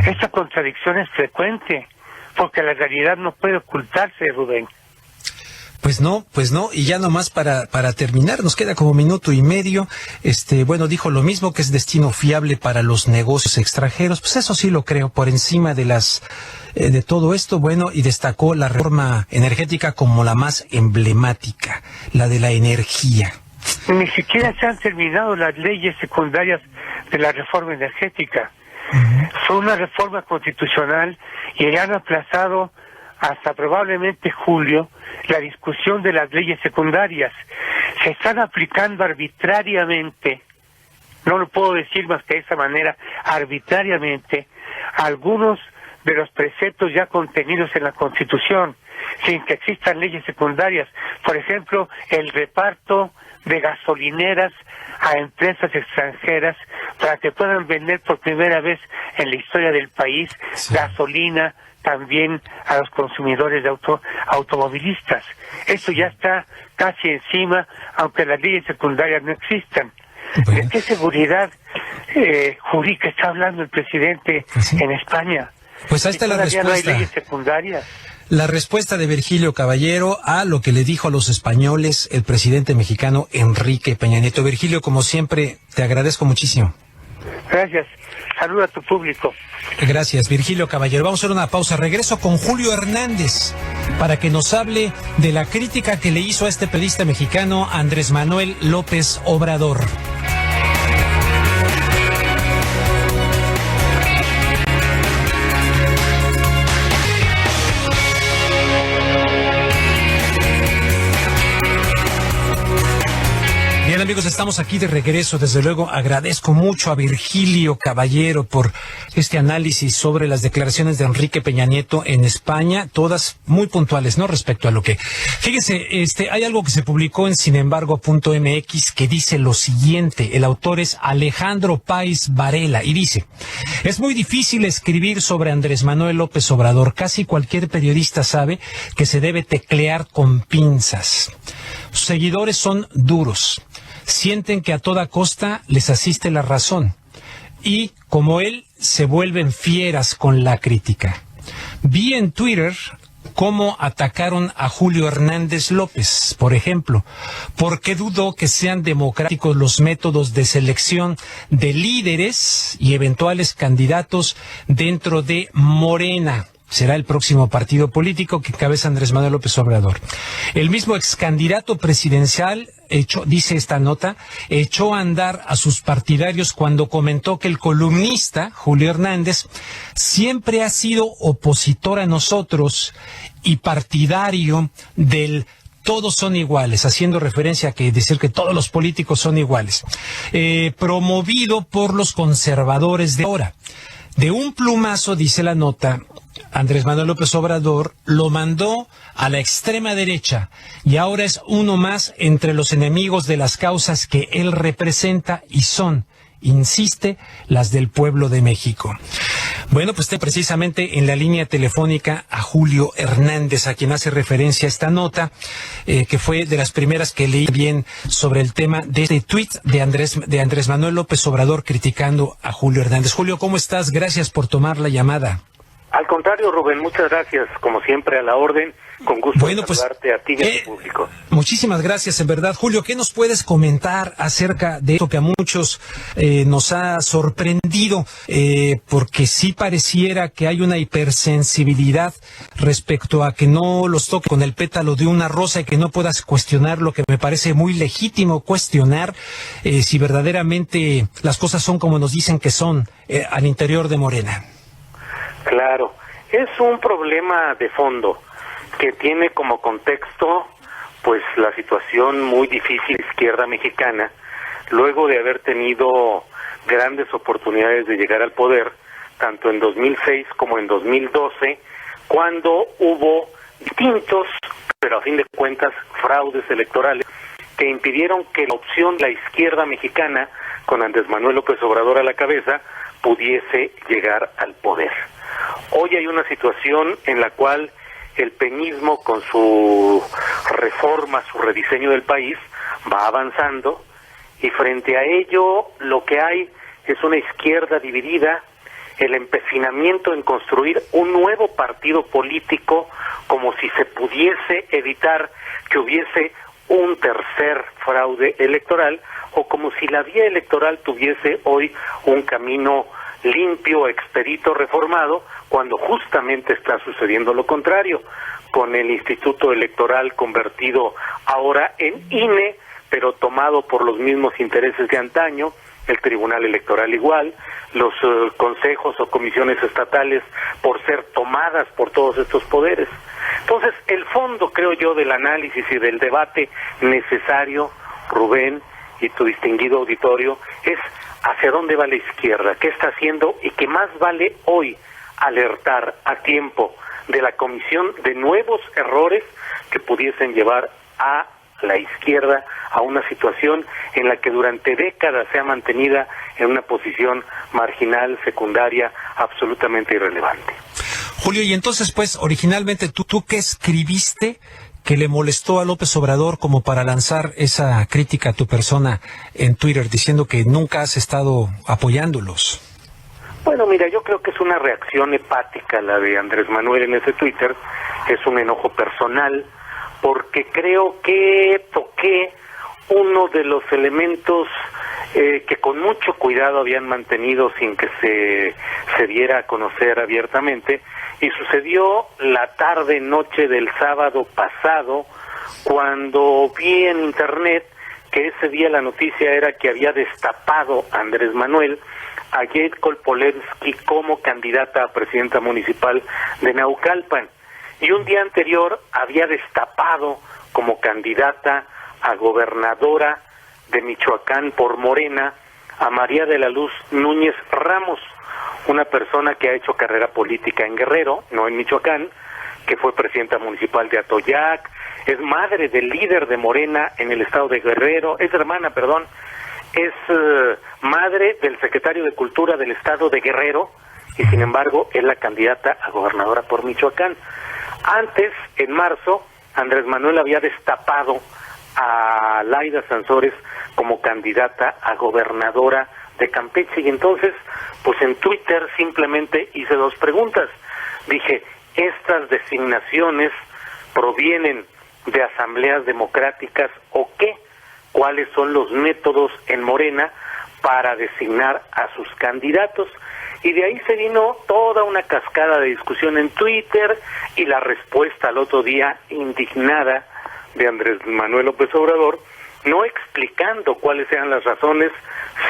Esta contradicción es frecuente, porque la realidad no puede ocultarse, Rubén. Pues no, y ya nomás para terminar, nos queda como 1 minuto y medio, dijo lo mismo, que es destino fiable para los negocios extranjeros, pues eso sí lo creo, por encima de de todo esto, y destacó la reforma energética como la más emblemática, la de la energía. Ni siquiera se han terminado las leyes secundarias de la reforma energética. Fue una reforma constitucional y ya han aplazado hasta probablemente julio la discusión de las leyes secundarias. Se están aplicando arbitrariamente, no lo puedo decir más que de esa manera, arbitrariamente, algunos de los preceptos ya contenidos en la Constitución, sin que existan leyes secundarias. Por ejemplo, el reparto de gasolineras a empresas extranjeras para que puedan vender por primera vez en la historia del país gasolina también a los consumidores de automovilistas. Eso ya está casi encima, aunque las leyes secundarias no existan. ¿De qué seguridad jurídica está hablando el presidente en España? Pues ahí está la respuesta. No hay leyes secundarias. La respuesta de Virgilio Caballero a lo que le dijo a los españoles el presidente mexicano Enrique Peña Nieto. Virgilio, como siempre, te agradezco muchísimo. Gracias. Saluda a tu público. Gracias, Virgilio Caballero. Vamos a hacer una pausa. Regreso con Julio Hernández para que nos hable de la crítica que le hizo a este periodista mexicano Andrés Manuel López Obrador. amigos? Estamos aquí de regreso. Desde luego agradezco mucho a Virgilio Caballero por este análisis sobre las declaraciones de Enrique Peña Nieto en España, todas muy puntuales, ¿no? Respecto a lo que... Fíjense, hay algo que se publicó en sinembargo.mx que dice lo siguiente. El autor es Alejandro Páez Varela y dice: es muy difícil escribir sobre Andrés Manuel López Obrador. Casi cualquier periodista sabe que se debe teclear con pinzas. Sus seguidores son duros, sienten que a toda costa les asiste la razón y, como él, se vuelven fieras con la crítica. Vi en Twitter cómo atacaron a Julio Hernández López, por ejemplo. ¿Por qué dudó que sean democráticos los métodos de selección de líderes y eventuales candidatos dentro de Morena? Será el próximo partido político que encabeza Andrés Manuel López Obrador. El mismo ex candidato presidencial, dice esta nota, echó a andar a sus partidarios cuando comentó que el columnista, Julio Hernández, siempre ha sido opositor a nosotros y partidario del todos son iguales, haciendo referencia a que decir que todos los políticos son iguales, promovido por los conservadores de ahora. De un plumazo, dice la nota, Andrés Manuel López Obrador lo mandó a la extrema derecha y ahora es uno más entre los enemigos de las causas que él representa y son, insiste, las del pueblo de México. Bueno, pues está precisamente en la línea telefónica a Julio Hernández, a quien hace referencia esta nota, que fue de las primeras que leí bien sobre el tema de este tuit de Andrés Manuel López Obrador criticando a Julio Hernández. Julio, ¿cómo estás? Gracias por tomar la llamada. Al contrario, Rubén, muchas gracias, como siempre, a la orden. Con gusto de saludarte a ti y a tu público. Muchísimas gracias, en verdad. Julio, ¿qué nos puedes comentar acerca de esto que a muchos nos ha sorprendido? Porque sí pareciera que hay una hipersensibilidad respecto a que no los toque con el pétalo de una rosa y que no puedas cuestionar lo que me parece muy legítimo cuestionar, si verdaderamente las cosas son como nos dicen que son al interior de Morena. Claro, es un problema de fondo que tiene como contexto pues la situación muy difícil de izquierda mexicana, luego de haber tenido grandes oportunidades de llegar al poder, tanto en 2006 como en 2012, cuando hubo distintos, pero a fin de cuentas, fraudes electorales que impidieron que la opción de la izquierda mexicana, con Andrés Manuel López Obrador a la cabeza, pudiese llegar al poder. Hoy hay una situación en la cual el peñismo, con su reforma, su rediseño del país, va avanzando, y frente a ello lo que hay es una izquierda dividida, el empecinamiento en construir un nuevo partido político, como si se pudiese evitar que hubiese un tercer fraude electoral, o como si la vía electoral tuviese hoy un camino limpio, expedito, reformado, cuando justamente está sucediendo lo contrario, con el Instituto Electoral convertido ahora en INE, pero tomado por los mismos intereses de antaño, el Tribunal Electoral igual, los consejos o comisiones estatales por ser tomadas por todos estos poderes. Entonces, el fondo, creo yo, del análisis y del debate necesario, Rubén, y tu distinguido auditorio, es hacia dónde va la izquierda, qué está haciendo, y que más vale hoy alertar a tiempo de la comisión de nuevos errores que pudiesen llevar a la izquierda a una situación en la que durante décadas se ha mantenida en una posición marginal, secundaria, absolutamente irrelevante. Julio, y entonces, pues, originalmente, ¿tú qué escribiste que le molestó a López Obrador como para lanzar esa crítica a tu persona en Twitter, diciendo que nunca has estado apoyándolos? Bueno, mira, yo creo que es una reacción hepática la de Andrés Manuel en ese Twitter, es un enojo personal, porque creo que toqué uno de los elementos que con mucho cuidado habían mantenido sin que se diera a conocer abiertamente, y sucedió la tarde-noche del sábado pasado, cuando vi en internet que ese día la noticia era que había destapado Andrés Manuel a Jade Kolpolensky como candidata a presidenta municipal de Naucalpan, y un día anterior había destapado como candidata a gobernadora de Michoacán por Morena a María de la Luz Núñez Ramos, una persona que ha hecho carrera política en Guerrero, no en Michoacán, que fue presidenta municipal de Atoyac, es madre del líder de Morena en el estado de Guerrero, es madre del secretario de Cultura del estado de Guerrero, y sin embargo es la candidata a gobernadora por Michoacán. Antes, en marzo, Andrés Manuel había destapado a Laida Sansores como candidata a gobernadora de Campeche, y entonces, pues en Twitter simplemente hice dos preguntas. Dije, ¿estas designaciones provienen de asambleas democráticas o qué? ¿Cuáles son los métodos en Morena para designar a sus candidatos? Y de ahí se vino toda una cascada de discusión en Twitter, y la respuesta al otro día indignada de Andrés Manuel López Obrador, no explicando cuáles eran las razones,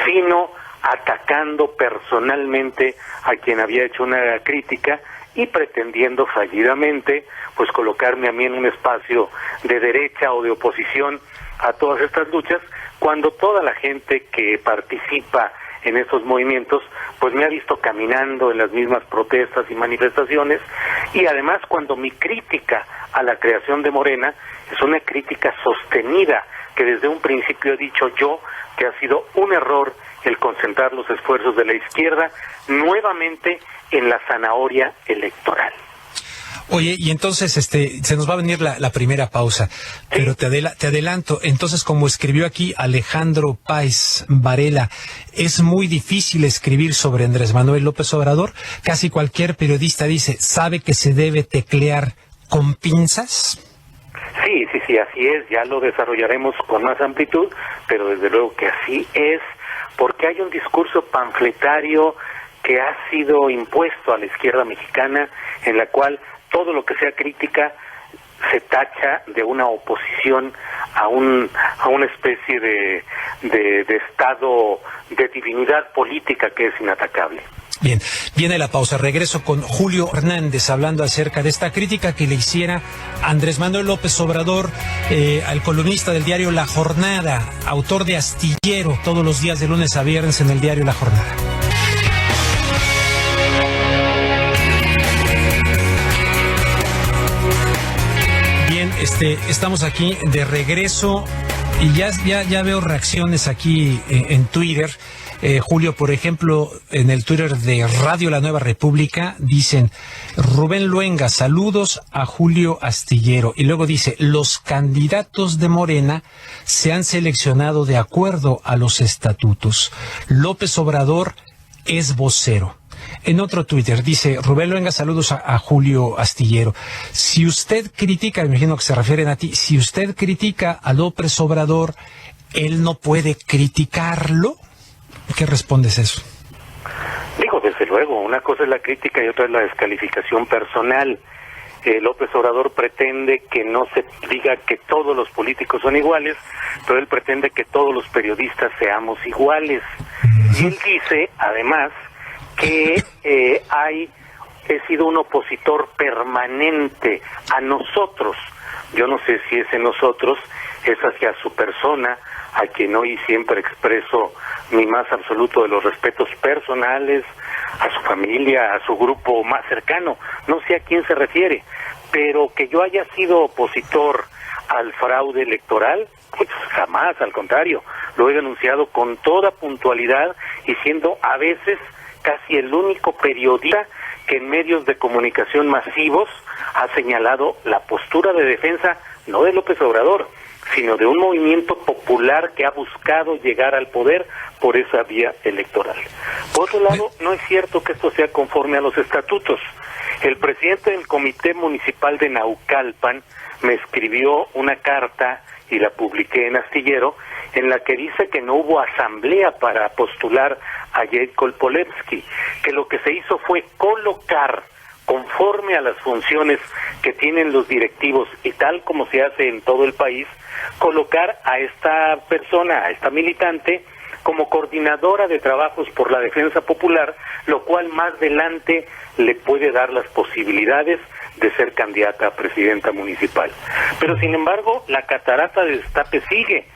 sino atacando personalmente a quien había hecho una crítica y pretendiendo fallidamente pues colocarme a mí en un espacio de derecha o de oposición a todas estas luchas, cuando toda la gente que participa en estos movimientos pues me ha visto caminando en las mismas protestas y manifestaciones, y además cuando mi crítica a la creación de Morena es una crítica sostenida, que desde un principio he dicho yo que ha sido un error el concentrar los esfuerzos de la izquierda nuevamente en la zanahoria electoral. Oye, y entonces se nos va a venir la primera pausa, pero te adelanto. Entonces, como escribió aquí Alejandro Páez Varela, es muy difícil escribir sobre Andrés Manuel López Obrador. Casi cualquier periodista dice, ¿sabe que se debe teclear con pinzas? Sí, así es, ya lo desarrollaremos con más amplitud, pero desde luego que así es, porque hay un discurso panfletario que ha sido impuesto a la izquierda mexicana, en la cual todo lo que sea crítica se tacha de una oposición a una especie de estado de divinidad política que es inatacable. Bien, viene la pausa. Regreso con Julio Hernández hablando acerca de esta crítica que le hiciera Andrés Manuel López Obrador al columnista del diario La Jornada, autor de Astillero, todos los días de lunes a viernes en el diario La Jornada. Bien, estamos aquí de regreso y ya veo reacciones aquí en Twitter. Julio, por ejemplo, en el Twitter de Radio La Nueva República, dicen, Rubén Luenga, saludos a Julio Astillero. Y luego dice, los candidatos de Morena se han seleccionado de acuerdo a los estatutos. López Obrador es vocero. En otro Twitter dice, Rubén Luenga, saludos a Julio Astillero. Si usted critica, me imagino que se refieren a ti, si usted critica a López Obrador, ¿él no puede criticarlo? ¿Qué respondes eso? Digo, desde luego, una cosa es la crítica y otra es la descalificación personal. López Obrador pretende que no se diga que todos los políticos son iguales, pero él pretende que todos los periodistas seamos iguales. Y él dice, además, que he sido un opositor permanente a nosotros. Yo no sé si ese nosotros es hacia su persona, a quien hoy siempre expreso mi más absoluto de los respetos personales, a su familia, a su grupo más cercano, no sé a quién se refiere, pero que yo haya sido opositor al fraude electoral, pues jamás, al contrario, lo he denunciado con toda puntualidad y siendo a veces casi el único periodista que en medios de comunicación masivos ha señalado la postura de defensa, no de López Obrador, sino de un movimiento popular que ha buscado llegar al poder por esa vía electoral. Por otro lado, no es cierto que esto sea conforme a los estatutos. El presidente del Comité Municipal de Naucalpan me escribió una carta y la publiqué en Astillero, en la que dice que no hubo asamblea para postular a Jade Kolpolevsky, que lo que se hizo fue colocar, conforme a las funciones que tienen los directivos y tal como se hace en todo el país, colocar a esta persona, a esta militante, como coordinadora de trabajos por la defensa popular, lo cual más adelante le puede dar las posibilidades de ser candidata a presidenta municipal. Pero sin embargo, la catarata de destape sigue.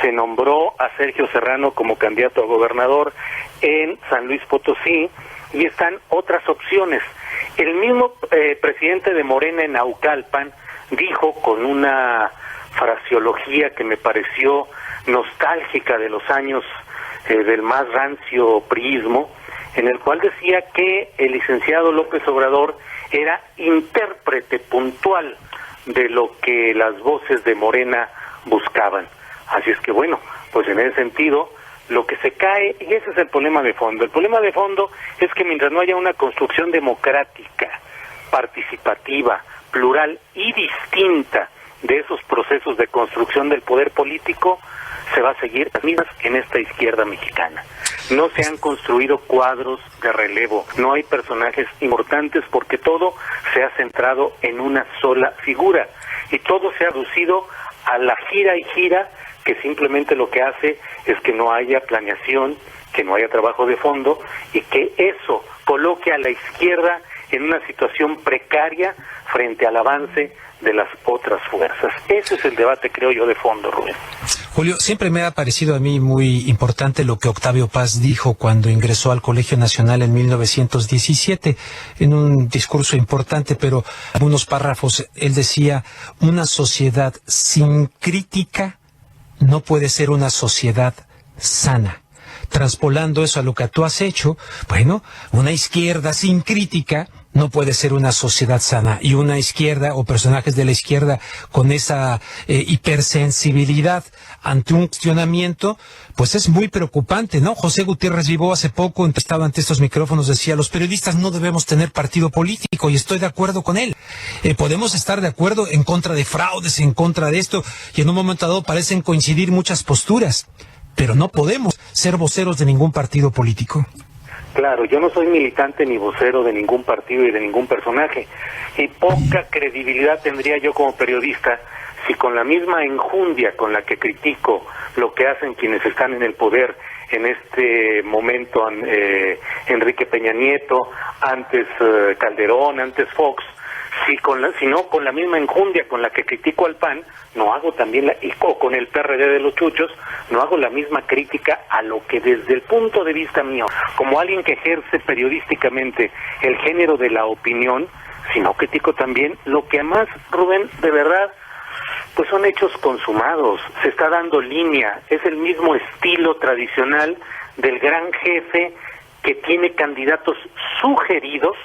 se nombró a Sergio Serrano como candidato a gobernador en San Luis Potosí, y están otras opciones. El mismo presidente de Morena en Naucalpan dijo, con una fraseología que me pareció nostálgica de los años del más rancio priismo, en el cual decía que el licenciado López Obrador era intérprete puntual de lo que las voces de Morena buscaban. Así es que bueno, pues en ese sentido, lo que se cae, y ese es el problema de fondo. El problema de fondo es que mientras no haya una construcción democrática, participativa, plural y distinta de esos procesos de construcción del poder político, se va a seguir las mismas en esta izquierda mexicana. No se han construido cuadros de relevo, no hay personajes importantes porque todo se ha centrado en una sola figura y todo se ha reducido a la gira y gira, que simplemente lo que hace es que no haya planeación, que no haya trabajo de fondo y que eso coloque a la izquierda en una situación precaria frente al avance de las otras fuerzas. Ese es el debate, creo yo, de fondo, Rubén. Julio, siempre me ha parecido a mí muy importante lo que Octavio Paz dijo cuando ingresó al Colegio Nacional en 1917, en un discurso importante, pero algunos párrafos, él decía, una sociedad sin crítica no puede ser una sociedad sana. Traspolando eso a lo que tú has hecho, bueno, una izquierda sin crítica no puede ser una sociedad sana, y una izquierda o personajes de la izquierda con esa hipersensibilidad ante un cuestionamiento, pues es muy preocupante, ¿no? José Gutiérrez Vivó hace poco, estaba ante estos micrófonos, decía, los periodistas no debemos tener partido político, y estoy de acuerdo con él. Podemos estar de acuerdo en contra de fraudes, en contra de esto, y en un momento dado parecen coincidir muchas posturas, pero no podemos ser voceros de ningún partido político. Claro, yo no soy militante ni vocero de ningún partido y de ningún personaje, y poca credibilidad tendría yo como periodista si con la misma enjundia con la que critico lo que hacen quienes están en el poder, en este momento Enrique Peña Nieto, antes Calderón, antes Fox, si no con la misma enjundia con la que critico al PAN, no hago también o con el PRD de los chuchos, no hago la misma crítica a lo que desde el punto de vista mío, como alguien que ejerce periodísticamente el género de la opinión, sino critico también lo que más, Rubén, de verdad, pues son hechos consumados, se está dando línea, es el mismo estilo tradicional del gran jefe que tiene candidatos sugeridos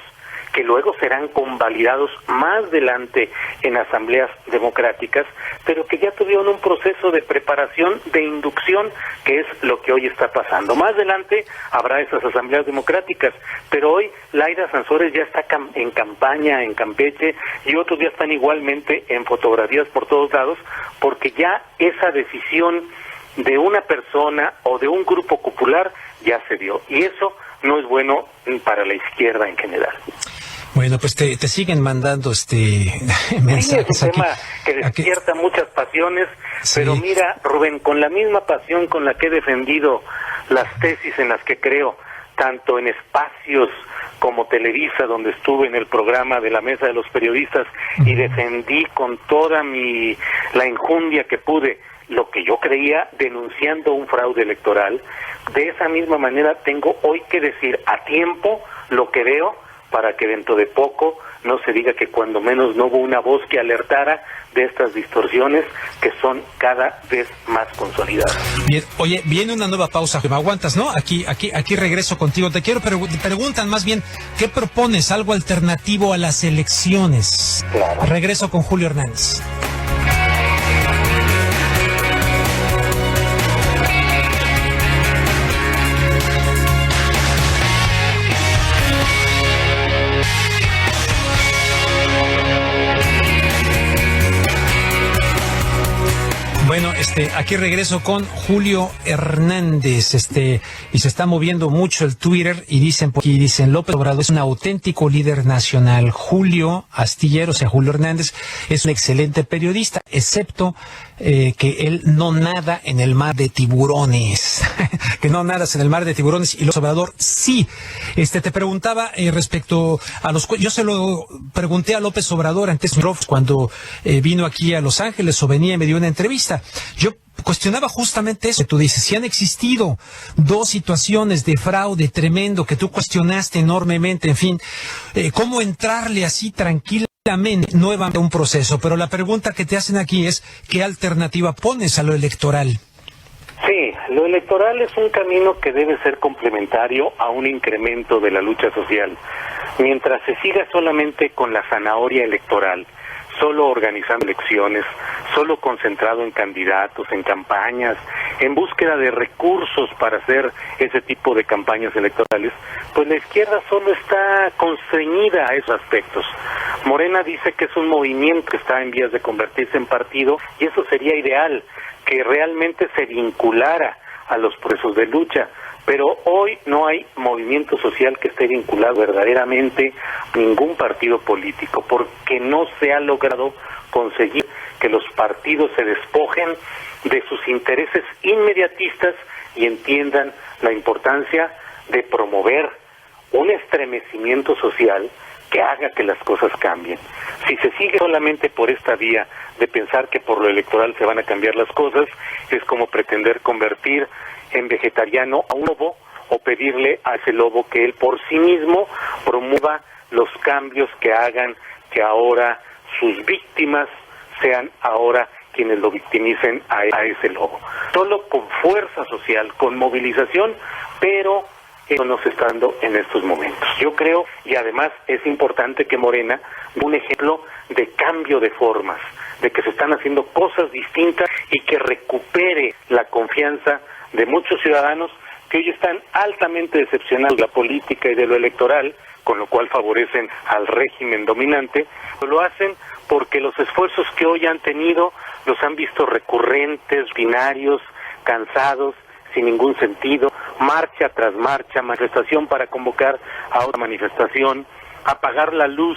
que luego serán convalidados más adelante en asambleas democráticas, pero que ya tuvieron un proceso de preparación, de inducción, que es lo que hoy está pasando. Más adelante habrá esas asambleas democráticas, pero hoy Laida Sansores ya está en campaña en Campeche y otros ya están igualmente en fotografías por todos lados, porque ya esa decisión de una persona o de un grupo popular ya se dio, y eso no es bueno para la izquierda en general. Bueno, pues te siguen mandando mensajes. Sí, es un tema que despierta muchas pasiones, sí. Pero mira, Rubén, con la misma pasión con la que he defendido las tesis en las que creo, tanto en espacios como Televisa, donde estuve en el programa de la Mesa de los Periodistas, y defendí con toda la enjundia que pude lo que yo creía, denunciando un fraude electoral, de esa misma manera tengo hoy que decir a tiempo lo que veo, para que dentro de poco no se diga que cuando menos no hubo una voz que alertara de estas distorsiones que son cada vez más consolidadas. Bien, oye, viene una nueva pausa, me aguantas, ¿no? Aquí regreso contigo. Te quiero preguntan más bien, ¿qué propones? Algo alternativo a las elecciones. Claro. Regreso con Julio Hernández. Bueno, aquí regreso con Julio Hernández, y se está moviendo mucho el Twitter, y dicen López Obrador es un auténtico líder nacional. Julio Astillero, o sea, Julio Hernández, es un excelente periodista, excepto que él no nada en el mar de tiburones, que no nadas en el mar de tiburones, y López Obrador sí. Te preguntaba respecto a yo se lo pregunté a López Obrador antes cuando vino aquí a Los Ángeles o venía y me dio una entrevista. Yo cuestionaba justamente eso que tú dices. Si han existido dos situaciones de fraude tremendo que tú cuestionaste enormemente, en fin, ¿cómo entrarle así tranquilamente nuevamente a un proceso? Pero la pregunta que te hacen aquí es, ¿qué alternativa pones a lo electoral? Sí, lo electoral es un camino que debe ser complementario a un incremento de la lucha social. Mientras se siga solamente con la zanahoria electoral, solo organizando elecciones, solo concentrado en candidatos, en campañas, en búsqueda de recursos para hacer ese tipo de campañas electorales, pues la izquierda solo está constreñida a esos aspectos. Morena dice que es un movimiento que está en vías de convertirse en partido, y eso sería ideal, que realmente se vinculara a los procesos de lucha. Pero hoy no hay movimiento social que esté vinculado verdaderamente a ningún partido político, porque no se ha logrado conseguir que los partidos se despojen de sus intereses inmediatistas y entiendan la importancia de promover un estremecimiento social que haga que las cosas cambien. Si se sigue solamente por esta vía de pensar que por lo electoral se van a cambiar las cosas, es como pretender convertir en vegetariano a un lobo o pedirle a ese lobo que él por sí mismo promueva los cambios que hagan que ahora sus víctimas sean ahora quienes lo victimicen a ese lobo. Solo con fuerza social, con movilización, pero eso no se está dando en estos momentos. Yo creo, y además es importante que Morena dé un ejemplo de cambio de formas, de que se están haciendo cosas distintas y que recupere la confianza de muchos ciudadanos que hoy están altamente decepcionados de la política y de lo electoral, con lo cual favorecen al régimen dominante, pero lo hacen porque los esfuerzos que hoy han tenido los han visto recurrentes, binarios, cansados, sin ningún sentido, marcha tras marcha, manifestación para convocar a otra manifestación, apagar la luz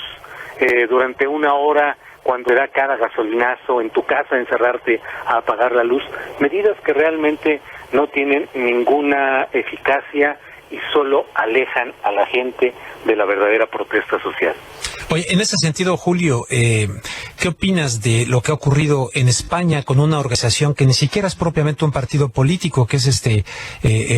durante una hora cuando era cada gasolinazo, en tu casa encerrarte a apagar la luz, medidas que realmente no tienen ninguna eficacia y solo alejan a la gente de la verdadera protesta social. Oye, en ese sentido, Julio, ¿qué opinas de lo que ha ocurrido en España con una organización que ni siquiera es propiamente un partido político, que es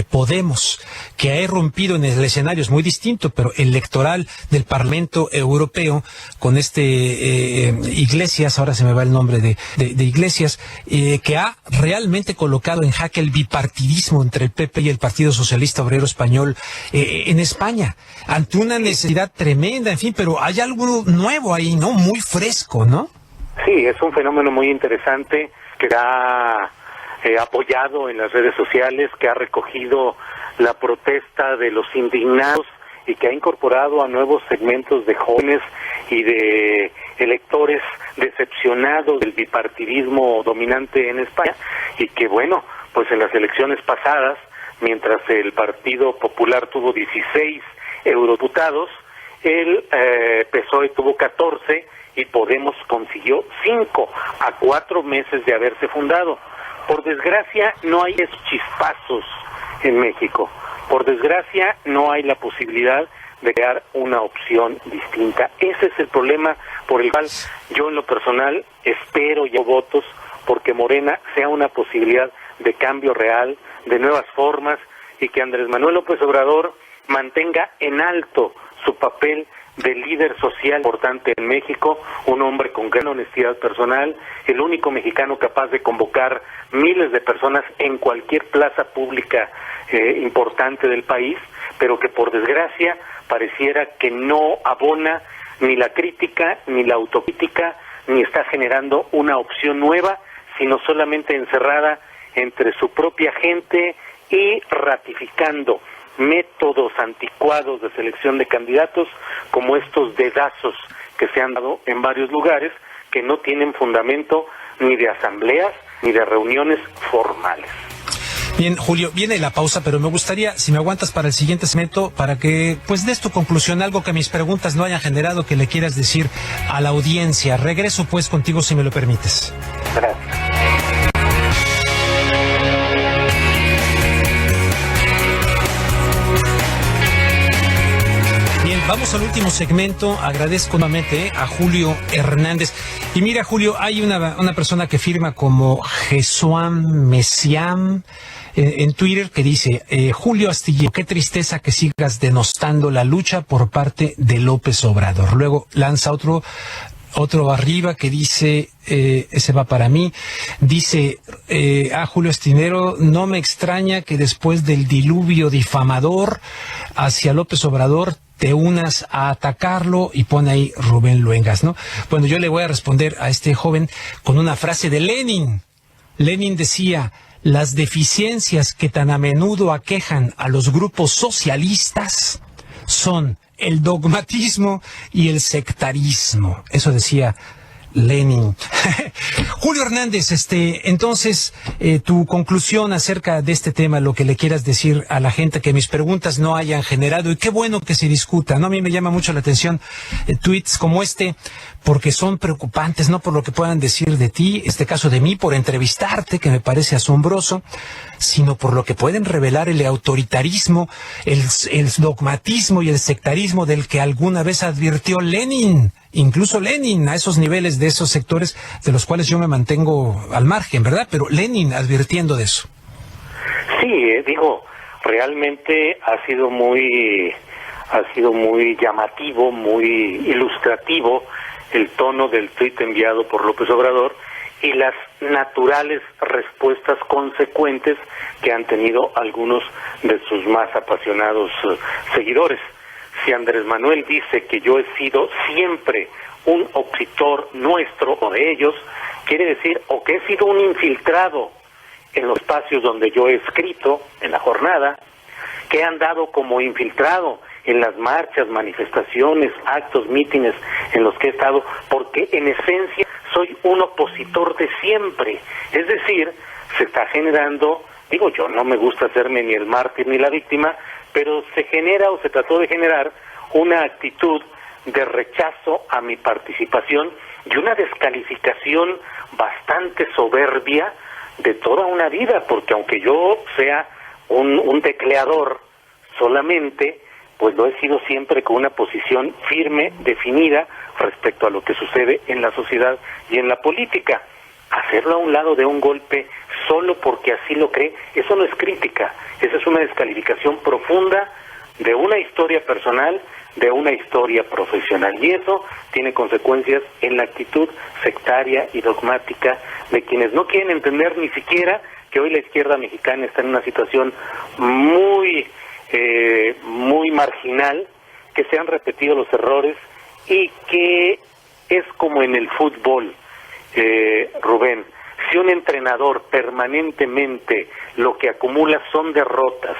Podemos, que ha irrumpido en el escenario, es muy distinto, pero electoral del Parlamento Europeo, con Iglesias, ahora se me va el nombre de Iglesias, que ha realmente colocado en jaque el bipartidismo entre el PP y el Partido Socialista Obrero Español en España, ante una necesidad tremenda, en fin, pero hay algo nuevo ahí, ¿no? Muy fresco, ¿no? Sí, es un fenómeno muy interesante que ha apoyado en las redes sociales, que ha recogido la protesta de los indignados y que ha incorporado a nuevos segmentos de jóvenes y de electores decepcionados del bipartidismo dominante en España, y que bueno, pues en las elecciones pasadas, mientras el Partido Popular tuvo 16 eurodiputados, el PSOE tuvo 14 y Podemos consiguió 5 a 4 meses de haberse fundado. Por desgracia no hay esos chispazos en México. Por desgracia no hay la posibilidad de crear una opción distinta. Ese es el problema por el cual yo en lo personal espero y hago votos porque Morena sea una posibilidad de cambio real, de nuevas formas, y que Andrés Manuel López Obrador mantenga en alto su papel de líder social importante en México, un hombre con gran honestidad personal, el único mexicano capaz de convocar miles de personas en cualquier plaza pública importante del país, pero que por desgracia pareciera que no abona ni la crítica, ni la autocrítica, ni está generando una opción nueva, sino solamente encerrada entre su propia gente y ratificando métodos anticuados de selección de candidatos como estos dedazos que se han dado en varios lugares que no tienen fundamento ni de asambleas ni de reuniones formales. Bien, Julio, viene la pausa, pero me gustaría, si me aguantas para el siguiente segmento, para que pues des tu conclusión, algo que mis preguntas no hayan generado, que le quieras decir a la audiencia. Regreso pues contigo, si me lo permites. Gracias. vamos al último segmento. Agradezco nuevamente a Julio Hernández. Y mira, Julio, hay una persona que firma como Jesuán Mesiam en Twitter que dice, Julio Astillero, qué tristeza que sigas denostando la lucha por parte de López Obrador. Luego lanza otro arriba que dice, ese va para mí, dice, Julio Astillero, no me extraña que después del diluvio difamador hacia López Obrador te unas a atacarlo, y pone ahí Rubén Luengas, ¿no? Bueno, yo le voy a responder a este joven con una frase de Lenin. Lenin decía, las deficiencias que tan a menudo aquejan a los grupos socialistas son el dogmatismo y el sectarismo. Eso decía Lenin. Julio Hernández, entonces, tu conclusión acerca de este tema, lo que le quieras decir a la gente, que mis preguntas no hayan generado, y qué bueno que se discuta, ¿no? A mí me llama mucho la atención tweets como este, porque son preocupantes, no por lo que puedan decir de ti, este caso de mí, por entrevistarte, que me parece asombroso, sino por lo que pueden revelar el autoritarismo, el dogmatismo y el sectarismo del que alguna vez advirtió Lenin. Incluso Lenin, a esos niveles de esos sectores de los cuales yo me mantengo al margen, ¿verdad? Pero Lenin advirtiendo de eso. Sí, realmente ha sido muy llamativo, muy ilustrativo el tono del tuit enviado por López Obrador y las naturales respuestas consecuentes que han tenido algunos de sus más apasionados seguidores. Si Andrés Manuel dice que yo he sido siempre un opositor nuestro o de ellos, quiere decir o que he sido un infiltrado en los espacios donde yo he escrito, en la jornada, que he andado como infiltrado en las marchas, manifestaciones, actos, mítines en los que he estado, porque en esencia soy un opositor de siempre. Es decir, se está generando, yo no me gusta hacerme ni el mártir ni la víctima, pero se genera o se trató de generar una actitud de rechazo a mi participación y una descalificación bastante soberbia de toda una vida, porque aunque yo sea un tecleador solamente, pues lo he sido siempre con una posición firme, definida respecto a lo que sucede en la sociedad y en la política. Hacerlo a un lado de un golpe solo porque así lo cree, eso no es crítica, esa es una descalificación profunda de una historia personal, de una historia profesional, y eso tiene consecuencias en la actitud sectaria y dogmática de quienes no quieren entender ni siquiera que hoy la izquierda mexicana está en una situación muy marginal, que se han repetido los errores y que es como en el fútbol, Rubén. Si un entrenador permanentemente lo que acumula son derrotas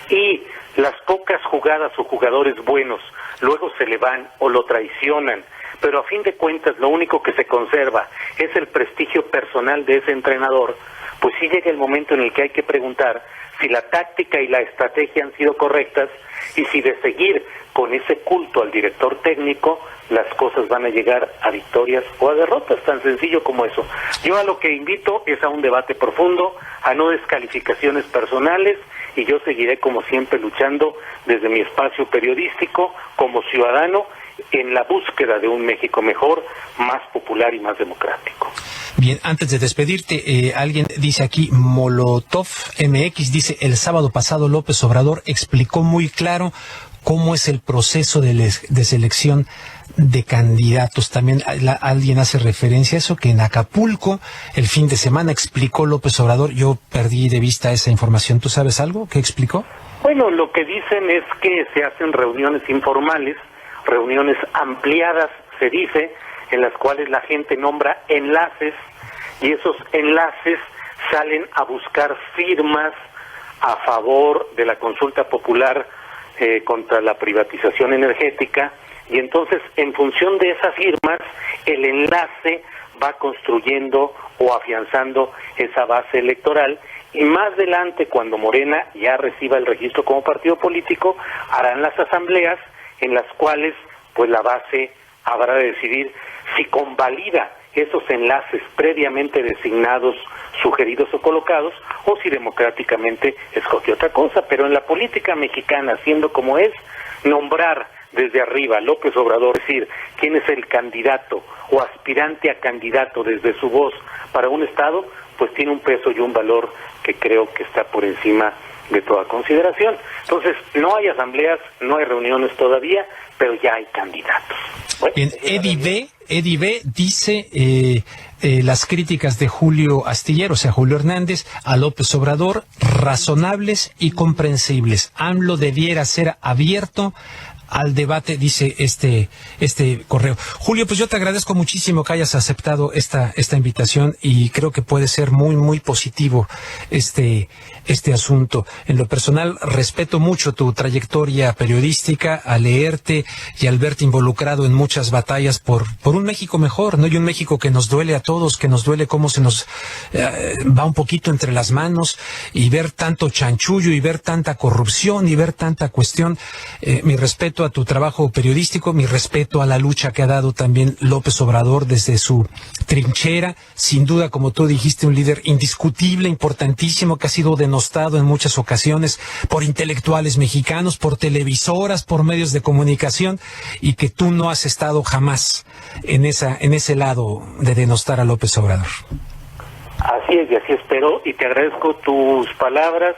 y las pocas jugadas o jugadores buenos luego se le van o lo traicionan, pero a fin de cuentas lo único que se conserva es el prestigio personal de ese entrenador, pues sí llega el momento en el que hay que preguntar si la táctica y la estrategia han sido correctas y si de seguir con ese culto al director técnico las cosas van a llegar a victorias o a derrotas, tan sencillo como eso. Yo a lo que invito es a un debate profundo, a no descalificaciones personales, y yo seguiré como siempre luchando desde mi espacio periodístico como ciudadano en la búsqueda de un México mejor, más popular y más democrático. Bien, antes de despedirte, alguien dice aquí, Molotov MX, dice, el sábado pasado López Obrador explicó muy claro cómo es el proceso de selección de candidatos. También alguien hace referencia a eso, que en Acapulco el fin de semana explicó López Obrador. Yo perdí de vista esa información. ¿Tú sabes algo? ¿Qué explicó? Bueno, lo que dicen es que se hacen reuniones informales, reuniones ampliadas, se dice, en las cuales la gente nombra enlaces y esos enlaces salen a buscar firmas a favor de la consulta popular contra la privatización energética, y entonces en función de esas firmas el enlace va construyendo o afianzando esa base electoral, y más adelante, cuando Morena ya reciba el registro como partido político, harán las asambleas en las cuales pues la base habrá de decidir si convalida esos enlaces previamente designados, sugeridos o colocados, o si democráticamente escoge otra cosa. Pero en la política mexicana, siendo como es, nombrar desde arriba, López Obrador, es decir, quién es el candidato o aspirante a candidato desde su voz para un estado, pues tiene un peso y un valor que creo que está por encima de toda consideración. Entonces, no hay asambleas, no hay reuniones todavía, pero ya hay candidatos. Bueno, bien, Eddie B. dice las críticas de Julio Astillero, o sea, Julio Hernández, a López Obrador, razonables y comprensibles. AMLO debiera ser abierto al debate, dice este correo. Julio, pues yo te agradezco muchísimo que hayas aceptado esta invitación y creo que puede ser muy, muy positivo este asunto. En lo personal, respeto mucho tu trayectoria periodística, al leerte y al verte involucrado en muchas batallas por un México mejor, ¿no? Y un México que nos duele a todos, que nos duele cómo se nos va un poquito entre las manos, y ver tanto chanchullo y ver tanta corrupción y ver tanta cuestión. Mi respeto a tu trabajo periodístico, mi respeto a la lucha que ha dado también López Obrador desde su trinchera. Sin duda, como tú dijiste, un líder indiscutible, importantísimo, que ha sido denostado en muchas ocasiones por intelectuales mexicanos, por televisoras, por medios de comunicación, y que tú no has estado jamás en ese lado de denostar a López Obrador. Así es, y así espero, y te agradezco tus palabras,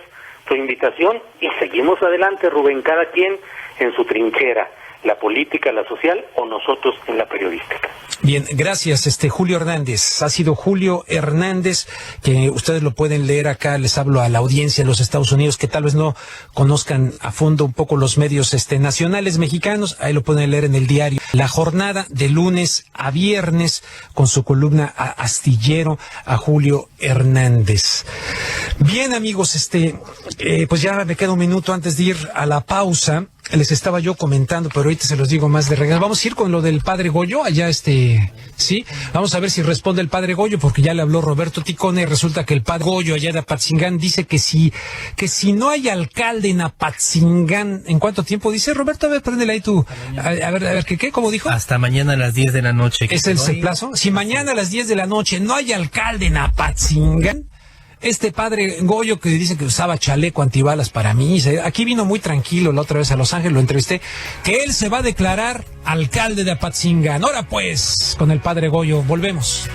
tu invitación, y seguimos adelante, Rubén, cada quien en su trinchera, la política, la social, o nosotros en la periodística. Bien, gracias, Julio Hernández. Ha sido Julio Hernández, que ustedes lo pueden leer acá. Les hablo a la audiencia de los Estados Unidos, que tal vez no conozcan a fondo un poco los medios nacionales mexicanos. Ahí lo pueden leer en el diario La Jornada, de lunes a viernes, con su columna a Astillero, a Julio Hernández. Bien, amigos, pues ya me queda un minuto antes de ir a la pausa. Les estaba yo comentando, pero ahorita se los digo más de regreso. Vamos a ir con lo del padre Goyo, allá sí. Vamos a ver si responde el padre Goyo, porque ya le habló Roberto Ticona y resulta que el padre Goyo allá de Apatzingán dice que si no hay alcalde en Apatzingán, ¿en cuánto tiempo? Dice Roberto, a ver, préndele ahí tú. A ver, ¿qué? ¿Cómo dijo? Hasta mañana a las 10 de la noche. ¿Es el plazo? Si mañana a las 10 de la noche no hay alcalde en Apatzingán, padre Goyo, que dice que usaba chaleco antibalas para mí, aquí vino muy tranquilo la otra vez a Los Ángeles, lo entrevisté, que él se va a declarar alcalde de Apatzingán. Ahora pues, con el padre Goyo, volvemos.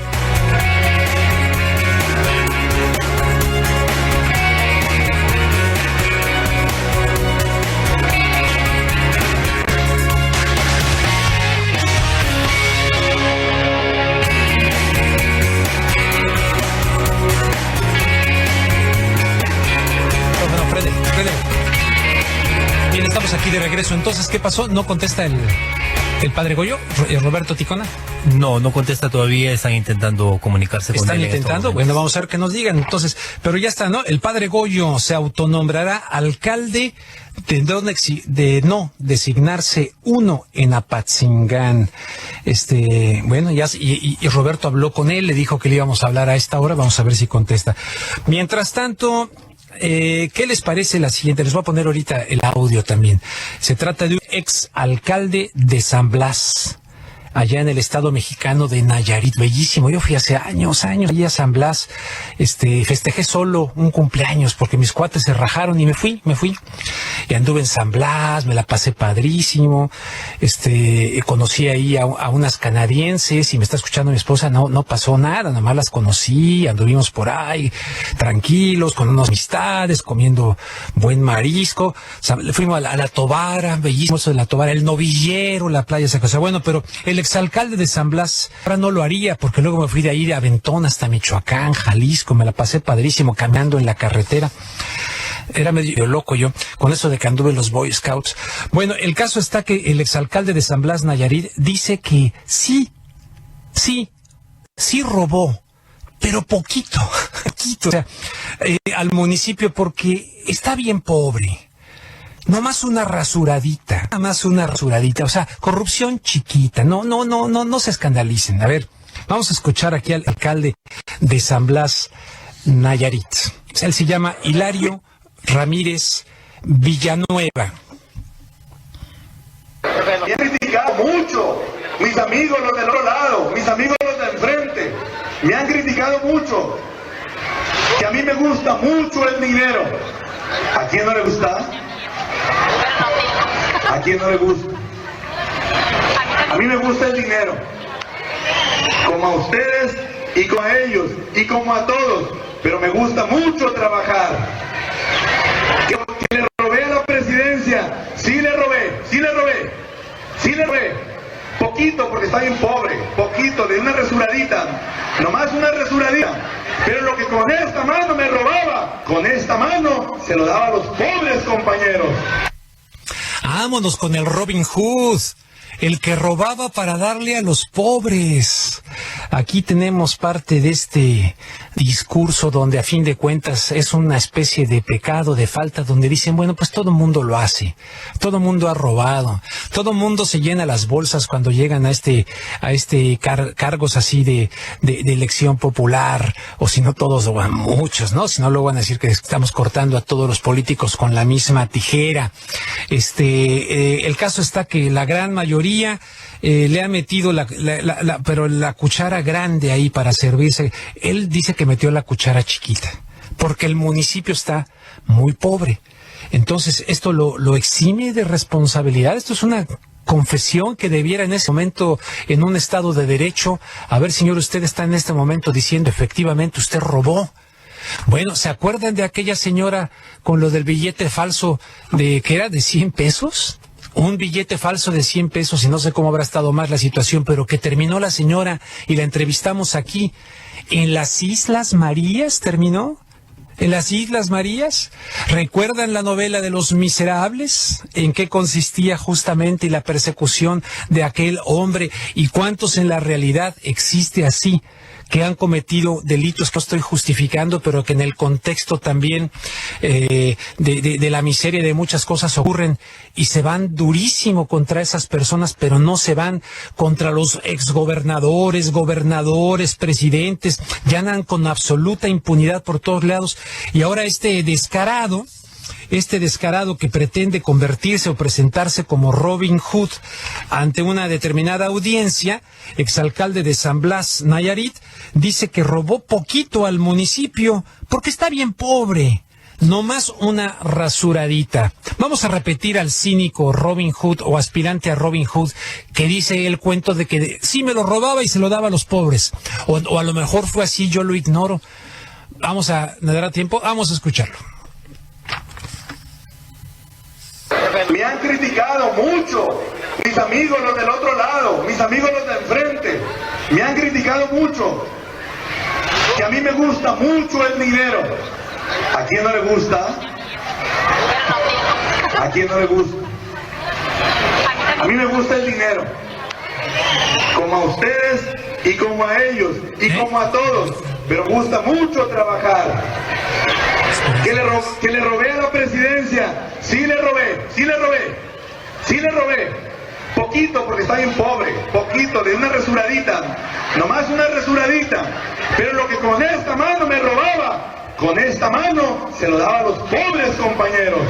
Bien, estamos aquí de regreso. Entonces, ¿qué pasó? ¿No contesta el padre Goyo, Roberto Ticona? No contesta todavía, están intentando comunicarse con él. ¿Están intentando? Bueno, vamos a ver qué nos digan. Entonces, pero ya está, ¿no? El padre Goyo se autonombrará alcalde de no designarse uno en Apatzingán. Bueno, ya, y Roberto habló con él, le dijo que le íbamos a hablar a esta hora, vamos a ver si contesta. Mientras tanto, ¿qué les parece la siguiente? Les voy a poner ahorita el audio también. Se trata de un ex alcalde de San Blas, allá en el estado mexicano de Nayarit. Bellísimo. Yo fui hace años allá a San Blas. Festejé solo un cumpleaños porque mis cuates se rajaron y me fui. Y anduve en San Blas, me la pasé padrísimo. Conocí ahí a unas canadienses y me está escuchando mi esposa. No pasó nada, nada más las conocí, anduvimos por ahí tranquilos, con unas amistades, comiendo buen marisco. Fuimos a la Tobara, bellísimo eso de la Tobara, el Novillero, la playa, esa cosa. Bueno, pero el exalcalde de San Blas ahora no lo haría, porque luego me fui de ahí de Aventón hasta Michoacán, Jalisco, me la pasé padrísimo caminando en la carretera. Era medio loco yo, con eso de que anduve en los Boy Scouts. Bueno, el caso está que el exalcalde de San Blas, Nayarit, dice que sí robó, pero poquito, o sea, al municipio, porque está bien pobre. Nomás una rasuradita, o sea, corrupción chiquita, no se escandalicen. A ver, vamos a escuchar aquí al alcalde de San Blas, Nayarit. Él se llama Hilario Ramírez Villanueva. Me han criticado mucho, mis amigos los del otro lado, mis amigos los de enfrente, me han criticado mucho, que a mí me gusta mucho el dinero. ¿A quién no le gusta? ¿A quién no le gusta? A mí me gusta el dinero, como a ustedes y como a ellos y como a todos, pero me gusta mucho trabajar. Que le robé a la presidencia, sí le robé. Poquito, porque está bien pobre, poquito, de una resuradita, nomás una resuradita. Pero lo que con esta mano me robaba, con esta mano se lo daba a los pobres, compañeros. Vámonos con el Robin Hood, el que robaba para darle a los pobres. Aquí tenemos parte de este discurso donde a fin de cuentas es una especie de pecado, de falta, donde dicen, bueno, pues todo mundo lo hace, todo mundo ha robado, todo mundo se llena las bolsas cuando llegan a cargos así de elección popular, o si no todos, o muchos, ¿no? Si no, luego van a decir que estamos cortando a todos los políticos con la misma tijera. El caso está que la gran mayoría le ha metido pero la cuchara grande ahí para servirse. Él dice que metió la cuchara chiquita, porque el municipio está muy pobre. Entonces, esto lo exime de responsabilidad. Esto es una confesión que debiera en ese momento, en un estado de derecho, a ver, señor, usted está en este momento diciendo, efectivamente, usted robó. Bueno, ¿se acuerdan de aquella señora con lo del billete falso que era de 100 pesos? Un billete falso de 100 pesos, y no sé cómo habrá estado más la situación, pero que terminó la señora y la entrevistamos aquí. ¿En las Islas Marías terminó? ¿En las Islas Marías? ¿Recuerdan la novela de Los Miserables? ¿En qué consistía justamente la persecución de aquel hombre? ¿Y cuántos en la realidad existe así, que han cometido delitos que no estoy justificando, pero que en el contexto también de la miseria de muchas cosas ocurren, y se van durísimo contra esas personas, pero no se van contra los exgobernadores, gobernadores, presidentes, ya andan con absoluta impunidad por todos lados? Y ahora este descarado que pretende convertirse o presentarse como Robin Hood ante una determinada audiencia, exalcalde de San Blas, Nayarit, dice que robó poquito al municipio porque está bien pobre, nomás una rasuradita. Vamos a repetir al cínico Robin Hood, o aspirante a Robin Hood, que dice el cuento de que sí me lo robaba y se lo daba a los pobres, o a lo mejor fue así, yo lo ignoro. Vamos a dar a tiempo, vamos a escucharlo. Me han criticado mucho, mis amigos los del otro lado, mis amigos los de enfrente, me han criticado mucho, que a mí me gusta mucho el dinero. ¿A quién no le gusta? ¿A quién no le gusta? A mí me gusta el dinero, como a ustedes y como a ellos y como a todos, pero me gusta mucho trabajar. Que le robé a la presidencia, sí le robé. Poquito, porque está bien pobre, poquito, de una resuradita, nomás una resuradita. Pero lo que con esta mano me robaba, con esta mano se lo daba a los pobres, compañeros.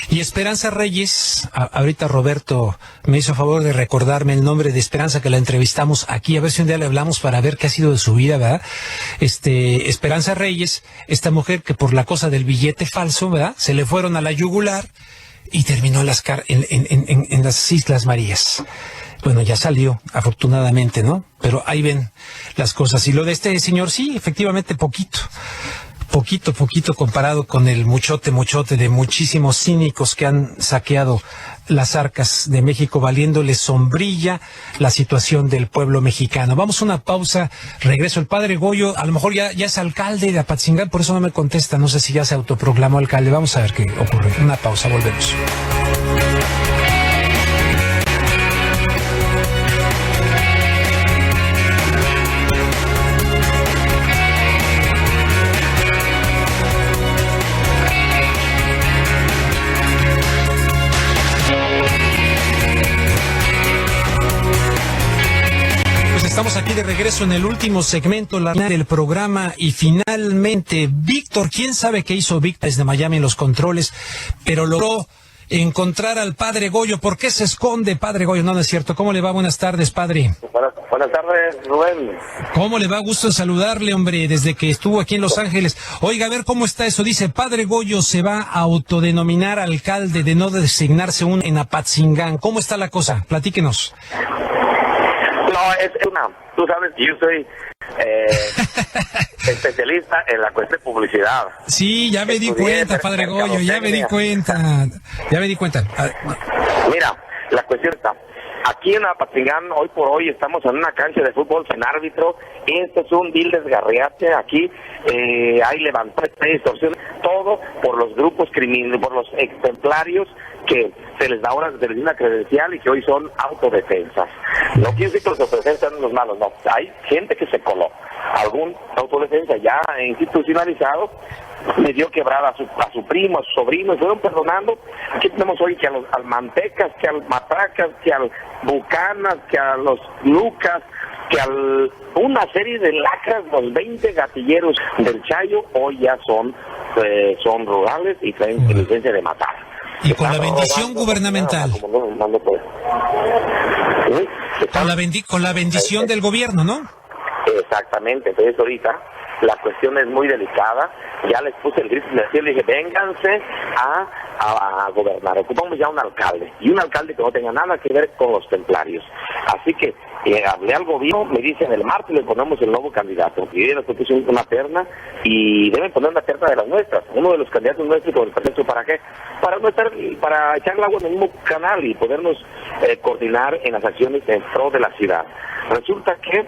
Y Esperanza Reyes, ahorita Roberto me hizo favor de recordarme el nombre de Esperanza, que la entrevistamos aquí, a ver si un día le hablamos para ver qué ha sido de su vida, ¿verdad? Esperanza Reyes, esta mujer que por la cosa del billete falso, ¿verdad?, se le fueron a la yugular y terminó en las Islas Marías. Bueno, ya salió, afortunadamente, ¿no? Pero ahí ven las cosas. Y lo de este señor, sí, efectivamente, poquito comparado con el muchote de muchísimos cínicos que han saqueado las arcas de México, valiéndole sombrilla la situación del pueblo mexicano. Vamos a una pausa, regreso. El padre Goyo, a lo mejor ya es alcalde de Apatzingán, por eso no me contesta, no sé si ya se autoproclamó alcalde. Vamos a ver qué ocurre. Una pausa, volvemos. Estamos aquí de regreso en el último segmento del programa, y finalmente Víctor, quién sabe qué hizo Víctor desde Miami en los controles, pero logró encontrar al padre Goyo. ¿Por qué se esconde, padre Goyo? No, no es cierto. ¿Cómo le va? Buenas tardes, padre. Buenas tardes, Rubén. ¿Cómo le va? Gusto en saludarle, hombre, desde que estuvo aquí en Los Ángeles. Oiga, a ver cómo está eso. Dice, padre Goyo se va a autodenominar alcalde de no designarse en Apatzingán. ¿Cómo está la cosa? Platíquenos. No, es una... Tú sabes que yo soy especialista en la cuestión de publicidad. Sí, ya me di cuenta, padre Goyo, ya me di cuenta. Mira, la cuestión está... Aquí en Apatzingán, hoy por hoy, estamos en una cancha de fútbol sin árbitro. Esto es un vil desgarriate. Aquí hay levantadas, distorsiones, todo por los grupos criminales, por los exemplarios que se les da ahora una credencial y que hoy son autodefensas. No quiere decir que los autodefensas son los malos, no. Hay gente que se coló. Algún autodefensa ya institucionalizado le dio quebrada a su primo, a su sobrino, y fueron perdonando. Aquí tenemos hoy que al Mantecas, que al Matracas, que al Bucanas, que a los Lucas, que una serie de lacras, los 20 gatilleros del Chayo, hoy ya son rurales y traen licencia de matar. Y con la bendición gubernamental. Con la bendición del gobierno, ¿no? Exactamente, entonces ahorita la cuestión es muy delicada. Ya les puse el grito en el cielo y dije, vénganse a gobernar. Ocupamos ya un alcalde, y un alcalde que no tenga nada que ver con los templarios. Así que hablé al gobierno, me dicen el martes le ponemos el nuevo candidato. Y yo les puse una terna, y deben poner una terna de las nuestras. Uno de los candidatos nuestros con el proceso, ¿para qué? Para echar el agua en el mismo canal y podernos coordinar en las acciones en pro de la ciudad. Resulta que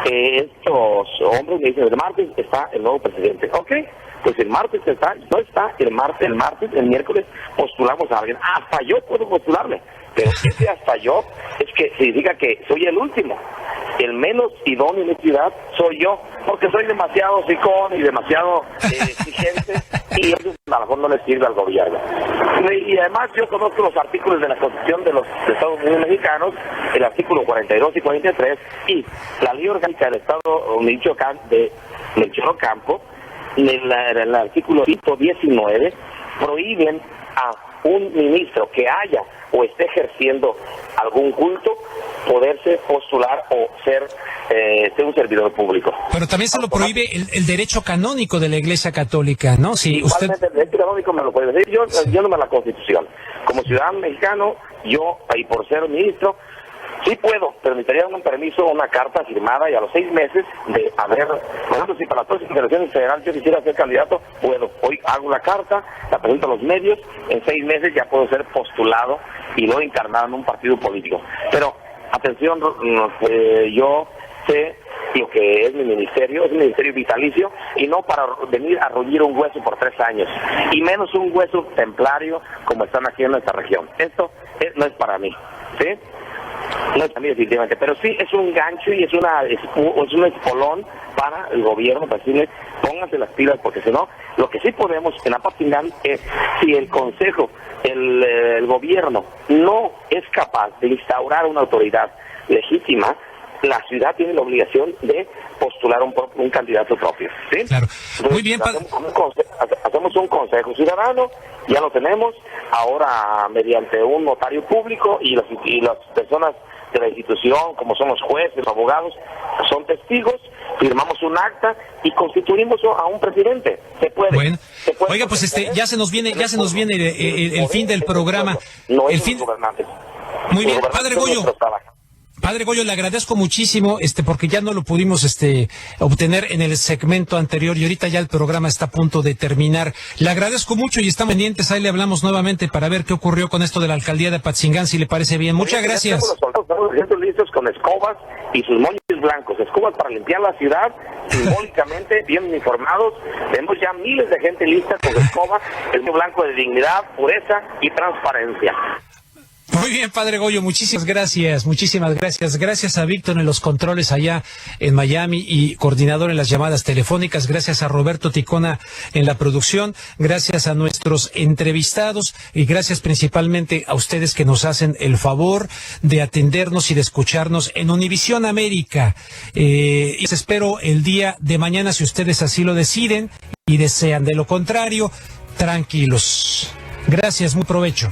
estos hombres me dicen, el martes está el nuevo presidente. Ok, pues el martes no está, el miércoles postulamos a alguien. Hasta yo puedo postularme, pero ese hasta yo es que significa que soy el último. El menos idóneo en la ciudad soy yo, porque soy demasiado sicón y demasiado exigente, y eso a lo mejor no le sirve al gobierno. Y además yo conozco los artículos de la Constitución de los Estados Unidos mexicanos, el artículo 42 y 43, y la ley orgánica del Estado de Melchor Ocampo, en el artículo 119, prohíben a un ministro que haya o esté ejerciendo algún culto poderse postular o ser un servidor público. Pero también se lo prohíbe el derecho canónico de la Iglesia Católica, ¿no? Si igualmente el derecho canónico me lo puede decir, yo no me la Constitución. Como ciudadano mexicano, yo, y por ser ministro, sí puedo, pero necesitaría un permiso, una carta firmada, y a los 6 meses de haber, por ejemplo, si para todas las elecciones federales yo quisiera ser candidato, puedo. Hoy hago la carta, la presento a los medios, en 6 meses ya puedo ser postulado y luego encarnado en un partido político. Pero, atención, yo sé lo que es mi ministerio, es un ministerio vitalicio, y no para venir a roñir un hueso por 3 años, y menos un hueso templario como están aquí en nuestra región. Esto no es para mí, ¿sí? No es para mí definitivamente, pero sí es un gancho y es un espolón para el gobierno, para decirle, pónganse las pilas, porque si no, lo que sí podemos en Apatzingán es, si el Consejo, el gobierno no es capaz de instaurar una autoridad legítima, la ciudad tiene la obligación de postular un candidato propio, ¿sí? Claro. Muy bien, hacemos un consejo ciudadano, ya lo tenemos, ahora mediante un notario público, y las personas de la institución, como son los jueces, los abogados, son testigos, firmamos un acta y constituimos a un presidente. Se puede. Bueno. Oiga, pues ya se nos viene el fin del programa. Muy bien, padre Goyo. Padre Goyo, le agradezco muchísimo, porque ya no lo pudimos obtener en el segmento anterior, y ahorita ya el programa está a punto de terminar. Le agradezco mucho y estamos pendientes, ahí le hablamos nuevamente para ver qué ocurrió con esto de la alcaldía de Apatzingán, si le parece bien. Muchas gracias. Estamos listos con escobas y sus moños blancos, escobas para limpiar la ciudad, simbólicamente, bien informados. Tenemos ya miles de gente lista con escobas, el moño blanco de dignidad, pureza y transparencia. Muy bien, padre Goyo, muchísimas gracias. Gracias a Víctor en los controles allá en Miami y coordinador en las llamadas telefónicas. Gracias a Roberto Ticona en la producción. Gracias a nuestros entrevistados y gracias principalmente a ustedes que nos hacen el favor de atendernos y de escucharnos en Univisión América. Y les espero el día de mañana si ustedes así lo deciden y desean. De lo contrario, tranquilos. Gracias, muy provecho.